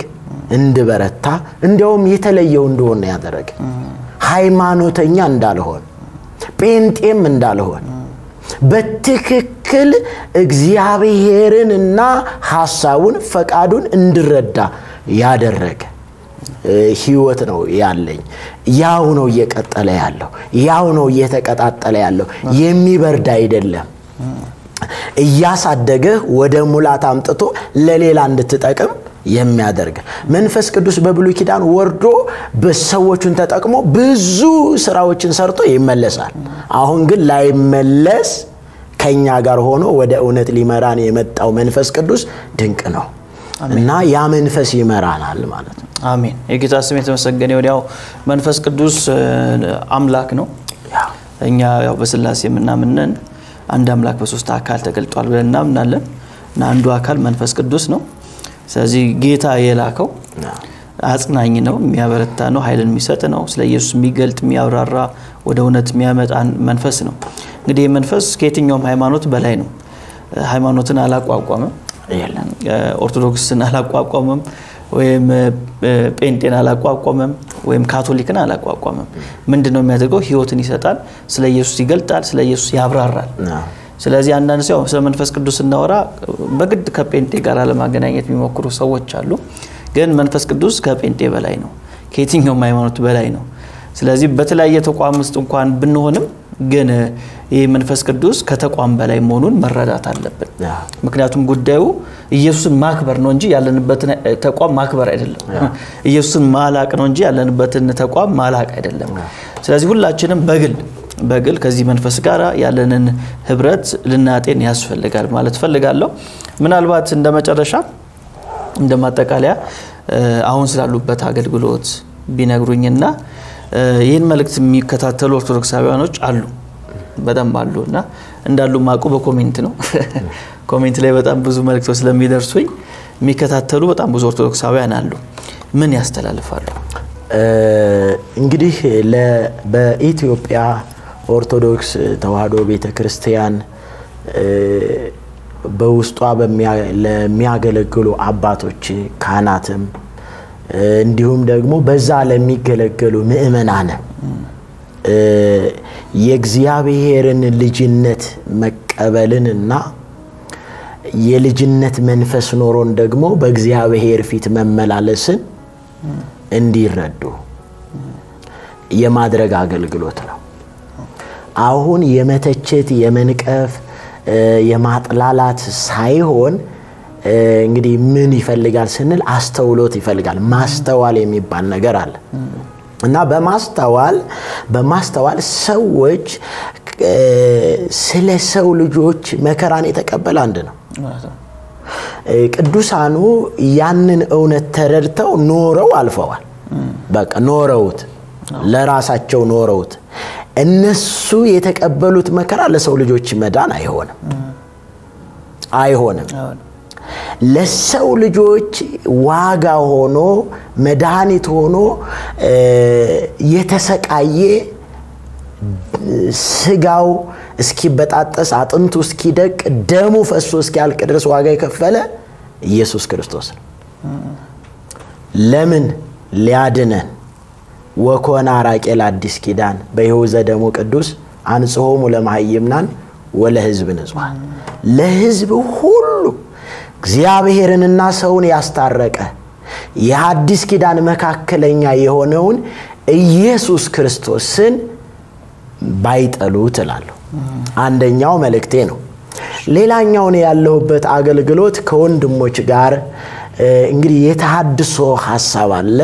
እንድበረታ እንደውም የተለየው እንደሆነ ያደረገ ሃይማኖተኛ እንዳልሆን ጴንጤም እንዳልሆን በትክክል እግዚአብሔርንና ሐሳቡን ፈቃዱን እንድረዳ ያደረገ ህይወት ነው ያለኝ ያው ነው እየቀጠለ ያለው ያው ነው እየተቀጣጠለ ያለው የሚበርድ አይደለም እያሳደገ ወደ ሙላት አምጥቶ ለሌላ እንድትጠቅም የሚያደርግ መንፈስ ቅዱስ በብሉይ ኪዳን ወርዶ በሰዎችን ተጠቅሞ ብዙ ስራዎችን ሰርቶ ይመለሳል አሁን ግን ላይመለስ ከኛ ጋር ሆኖ ወደ እውነት ሊመራን የመጣው መንፈስ ቅዱስ ድንቅ ነው እና ያ መንፈስ ይመራናል ማለት ነው አሜን የጌታ ስም የተመሰገነ ይሁን ያው መንፈስ ቅዱስ አምላክ ነው እኛ ያው በስላሴ ምናምነን አንድ አምላክ በሶስት አካል ተገልጧል ብለን እናምናለን እና አንዱ አካል መንፈስ ቅዱስ ነው ስለዚህ ጌታ የላከው አጽናኝ ነው የሚያበረታ ነው ኃይልን የሚሰጥ ነው ስለ ኢየሱስ የሚገልጥ የሚያብራራ ወደ እውነት የሚያመጣ መንፈስ ነው እንግዲህ መንፈስ ከየትኛውም ሃይማኖት በላይ ነው ሃይማኖትን አላቋቋመም ኦርቶዶክስን አላቋቋመም ወይም ጴንጤን አላቋቋመም ወይም ካቶሊክን አላቋቋመም ምንድነው የሚያደርገው ህይወትን ይሰጣል ስለ ኢየሱስ ይገልጣል ስለ ኢየሱስ ያብራራል ስለዚህ አንዳንድ ሰው ስለ መንፈስ ቅዱስ እናወራ በግድ ከጴንጤ ጋር ለማገናኘት የሚሞክሩ ሰዎች አሉ ግን መንፈስ ቅዱስ ከጴንጤ በላይ ነው ከየትኛውም ሃይማኖት በላይ ነው ስለዚህ በተለያየ ተቋም ውስጥ እንኳን ብንሆንም ግን ይሄ መንፈስ ቅዱስ ከተቋም በላይ መሆኑን መረዳት አለብን ምክንያቱም ጉዳዩ ኢየሱስን ማክበር ነው እንጂ ያለንበትን ተቋም ማክበር አይደለም ኢየሱስን ማላቅ ነው እንጂ ያለንበትን ተቋም ማላቅ አይደለም ስለዚህ ሁላችንም በግል ከዚህ መንፈስ ጋር ያለንን ህብረት ልናጤን ያስፈልጋል ማለት ፈልጋለሁ ምናልባት እንደመጨረሻ እንደማጠቃለያ አሁን ስላሉበት አገልግሎት ቢነግሩኝና ይሄን መልእክት የሚከታተሉ ኦርቶዶክሳውያኖች አሉ በጣም አሉና እንዳሉ ማቁ በኮሜንት ነው ኮሜንት ላይ በጣም ብዙ መልእክቶች ስለሚደርሱኝ የሚከታተሉ በጣም ብዙ ኦርቶዶክሳውያን አሉ ምን ያስተላልፋሉ እንግዲህ በኢትዮጵያ ኦርቶዶክስ ተዋህዶ ቤተክርስቲያን በውስጧ ለሚያገለግሉ አባቶች ካህናትም እንዲሁም ደግሞ በዛ ለሚገለገሉ ምእመናን የእግዚአብሔርን ልጅነት መቀበልንና የልጅነት መንፈስ ኖሮን ደግሞ በእግዚአብሔር ፊት መመላለስን እንዲረዱ የማድረግ አገልግሎት ነው አሁን የመተቸት የመንቀፍ የማጥላላት ሳይሆን እንግዲህ ምን ይፈልጋል ስንል አስተውሎት ይፈልጋል ማስተዋል የሚባል ነገር አለ እና በማስተዋል ሰዎች ስለ ሰው ልጆች መከራን የተቀበለ አንድ ነው ቅዱሳኑ ያንን እውነት ተረድተው ኖረው አልፈዋል በቃ ኖረውት ለራሳቸው ኖረውት እነሱ የተቀበሉት መከራ ለሰው ልጆች መዳን አይሆንም ለሰው ልጆች ዋጋ ሆኖ መድኃኒት ሆኖ የተሰቃየ ስጋው እስኪበጣጠስ አጥንቱ እስኪደቅ ደሙ ፈሶ እስኪያልቅ ድረስ ዋጋ የከፈለ ኢየሱስ ክርስቶስ ነው ለምን ሊያድነን ወኮና አራቄ ለአዲስ ኪዳን በይሁዘ ደሙ ቅዱስ አንጽሆሙ ለማህይምናን ወለህዝብ ንጹሐን ለህዝብ ሁሉ እግዚአብሔርንና ሰውን ያስታረቀ የሐዲስ ኪዳን መካከለኛ የሆነውን ኢየሱስ ክርስቶስን ባይጠሉት እላለሁ አንደኛው መልእክቴ ነው ሌላኛው ነው ያለውበት አገልግሎት ከወንድሞች ጋር እንግዲህ የተሐድሶ ሐሳብ አለ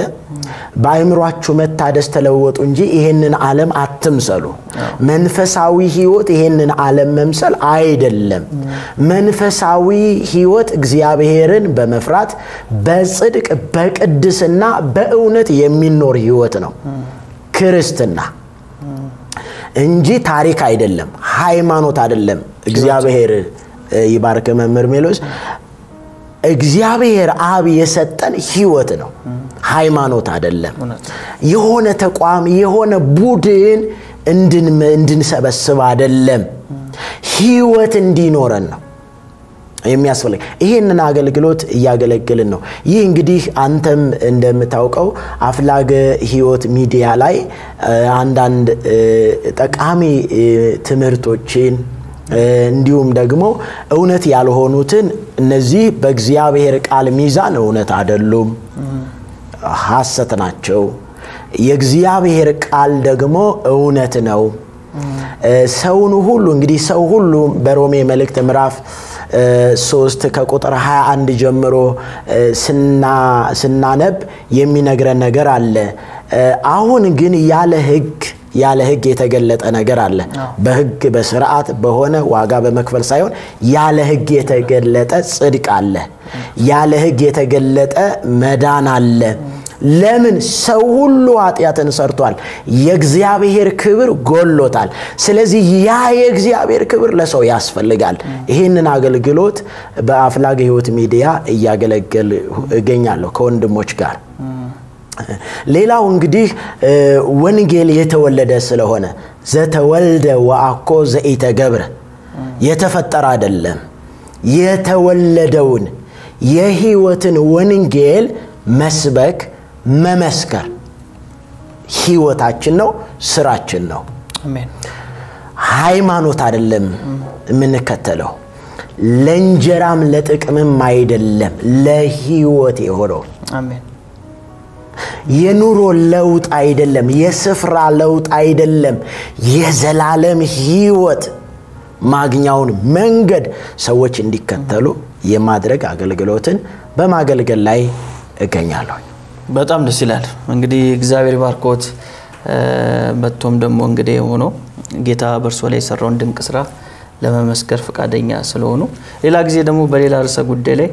ባይምሯችሁ መታደስ ተለወጡ እንጂ ይሄንን ዓለም አትምሰሉ መንፈሳዊ ህይወት ይሄንን ዓለም መምሰል አይደለም መንፈሳዊ ህይወት እግዚአብሔርን በመፍራት በጽድቅ በቅድስና በእውነት የሚኖር ህይወት ነው ክርስትና እንጂ ታሪክ አይደለም ሃይማኖት አይደለም እግዚአብሔር ይባርክ መምህር ሜሎስ እግዚአብሔር አብ የሰጠን ህይወት ነው ሃይማኖት አይደለም የሆነ ተቋም የሆነ ቡድን እንድንሰበስብ አይደለም ህይወት እንዲኖረን ነው የሚያስፈልግ ይሄንን አገልግሎት ያገለግልን ነው ይህ እንግዲህ አንተም እንደምታውቀው አፍላገ ህይወት ሚዲያ ላይ አንዳንድ ጠቃሚ ትምህርቶችን እንዲሁም ደግሞ እውነት ያልሆኑትን እነዚህ በእግዚአብሔር ቃል ሚዛን እውነት አይደሉም ሐሰት ናቸው የእግዚአብሔር ቃል ደግሞ እውነት ነው ሰውን ሁሉ እንግዲህ ሰው ሁሉ በሮሜ መልእክት ምዕራፍ 3 ከቁጥር 21 ጀምሮ ስናነብ የሚነግረን ነገር አለ አሁን ግን ያለ ህግ የተገለጠ ነገር አለ በህግ በሥርዓት በሆነ ዋጋ በመክፈል ሳይሆን ያለ ህግ የተገለጠ ጽድቅ አለ ያለ ህግ የተገለጠ መዳን አለ ለምን ሰው ሁሉ ኃጢያትን ሰርቷል የእግዚአብሔር ክብር ጎሎታል ስለዚህ ያ የእግዚአብሔር ክብር ለሰው ያስፈልጋል ይሄንን አገልግሎት በአፍላገ ህይወት ሚዲያ ያገለግል እገኛለሁ ከወንድሞች ጋር ሌላው እንግዲህ ወንጌል የተወለደ ስለሆነ ዘተወልደ ወአኮ ዘኢተገብረ የተፈጠረ አይደለም የተወለደውን የህይወትን ወንጌል መስበክ መመስከር ህይወታችን ነው ስራችን ነው አሜን ሃይማኖት አይደለም የምንከተለው ለእንጀራም ለጥቅምም አይደለም ለህይወት የሆነው አሜን የኑሮ ለውጥ አይደለም የስፍራ ለውጥ አይደለም የዘላለም ህይወት ማግኛውን መንገድ ሰዎች እንዲከተሉ የማድረግ አገልግሎትን በማገልገል ላይ እገኛለሁ በጣም ደስ ይላል እንግዲህ እግዚአብሔር ባርኮት መጥቶም ደግሞ እንግዲህ ሆኖ ጌታ በርሶ ላይ የሰራውን ድንቅ ስራ ለመመስከር ፈቃደኛ ስለሆኑ ሌላ ጊዜ ደግሞ በሌላ ርዕሰ ጉዳይ ላይ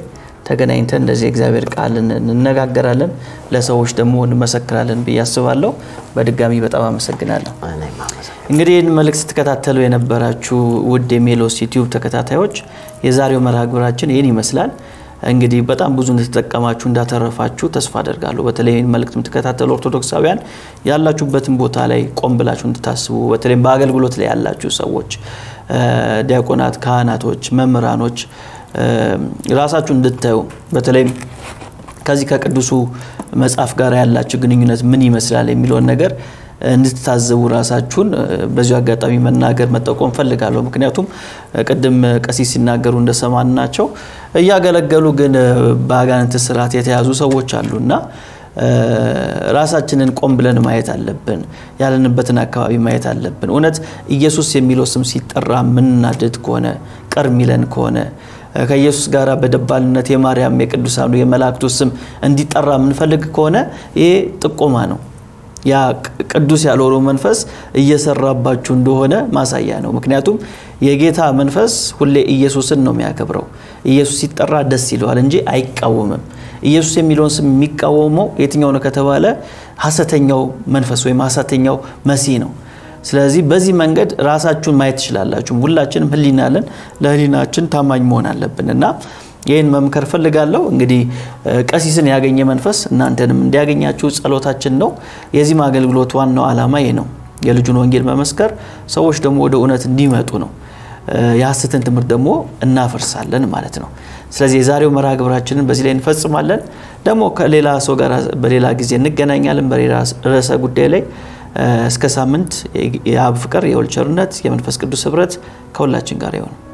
ተገናኝተን እንደዚህ እግዚአብሔር ቃልን እንነጋገራለን ለሰዎች ደግሞ እንመሰክራለን በያስባለሁ በድጋሚ በጣም አመሰግናለሁ እንግዲህ መልእክት ተከታተሉ የነበራችሁ ውድ የሜሎስ ዩቲዩብ ተከታታዮች የዛሬው መርሃ ግብራችን ይሄን ይመስላል እንግዲህ በጣም ብዙ እንድትጠቀማችሁ እንዳተረፋችሁ ተስፋ አደርጋለሁ በተለይ መልእክቱን ተከታተሉ ኦርቶዶክሳውያን ያላችሁበትን ቦታ ላይ ቆም ብላችሁ እንድታስቡ በተለይ በአገልግሎት ላይ ያላችሁ ሰዎች ዲያቆናት ካህናቶች መምህራኖች ራሳችሁ እንድታዩ በተለይ ከዚህ ከቅዱሱ መጽሐፍ ጋር ያላችሁ ግንኙነት ምን ይመስላል የሚለው ነገር እንድትታዘቡ ራሳችሁን በዚሁ አጋጣሚ መናገር መጠቆም ፈልጋለሁ ምክንያቱም ቀደም ቀሲስ ሲናገሩ እንደሰማናቸው ያገለገሉ ግን ባጋንንት ስራት የተያዙ ሰዎች አሉና ራሳችንን ቆም ብለን ማየት አለብን ያለንበትን አካባቢ ማየት አለብን እውነት ኢየሱስ የሚለው ስም ሲጠራ ምንናደድ ከሆነ ቀርሚለን ከሆነ ከኢየሱስ ጋር በደባልነት የማርያም የቅዱሳኑ የመላእክቱ ስም እንዲጠራ ምንፈልግ ከሆነ ይሄ ጥቆማ ነው ያ ቅዱስ ያልሆነው መንፈስ እየሰራባችሁ እንደሆነ ማሳያ ነው ምክንያቱም የጌታ መንፈስ ሁሌ ኢየሱስን ነው የሚያከብረው ኢየሱስ ሲጠራ ደስ ይለዋል እንጂ አይቃወምም ኢየሱስ የሚለውን ስም የሚቃወመው የትኛው ነው ከተባለ ሐሰተኛው መንፈስ ወይ ሐሰተኛው መሲህ ነው ስለዚህ በዚህ መንገድ ራሳችሁን ማየት ትችላላችሁ ሁላችንም ህሊና አለን ለህሊናችን ታማኝ መሆን አለብንና ይሄን መምከር ፈልጋለሁ እንግዲህ ቀሲስን ያገኘ መንፈስ እናንተንም እንዲያገኛችሁ ጸሎታችን ነው የዚህ አገልግሎት ዋናው ዓላማ ይሄ ነው የልጁን ወንጌል መመስከር ሰዎች ደግሞ ወደ እውነት እንዲመጡ ነው ያስተን ትምህርት ደግሞ እናፈርሳለን ማለት ነው ስለዚህ የዛሬው መርሃ ግብራችንን በዚህ ላይ እንፈጽማለን ደግሞ ከሌላ ሰው ጋር በሌላ ጊዜ እንገናኛለን በሌላ ርዕሰ ጉዳይ ላይ እስከ ሳምንት የአብ ፍቅር የወልድ ቸርነት የመንፈስ ቅዱስ ህብረት ከሁላችን ጋር ይሁን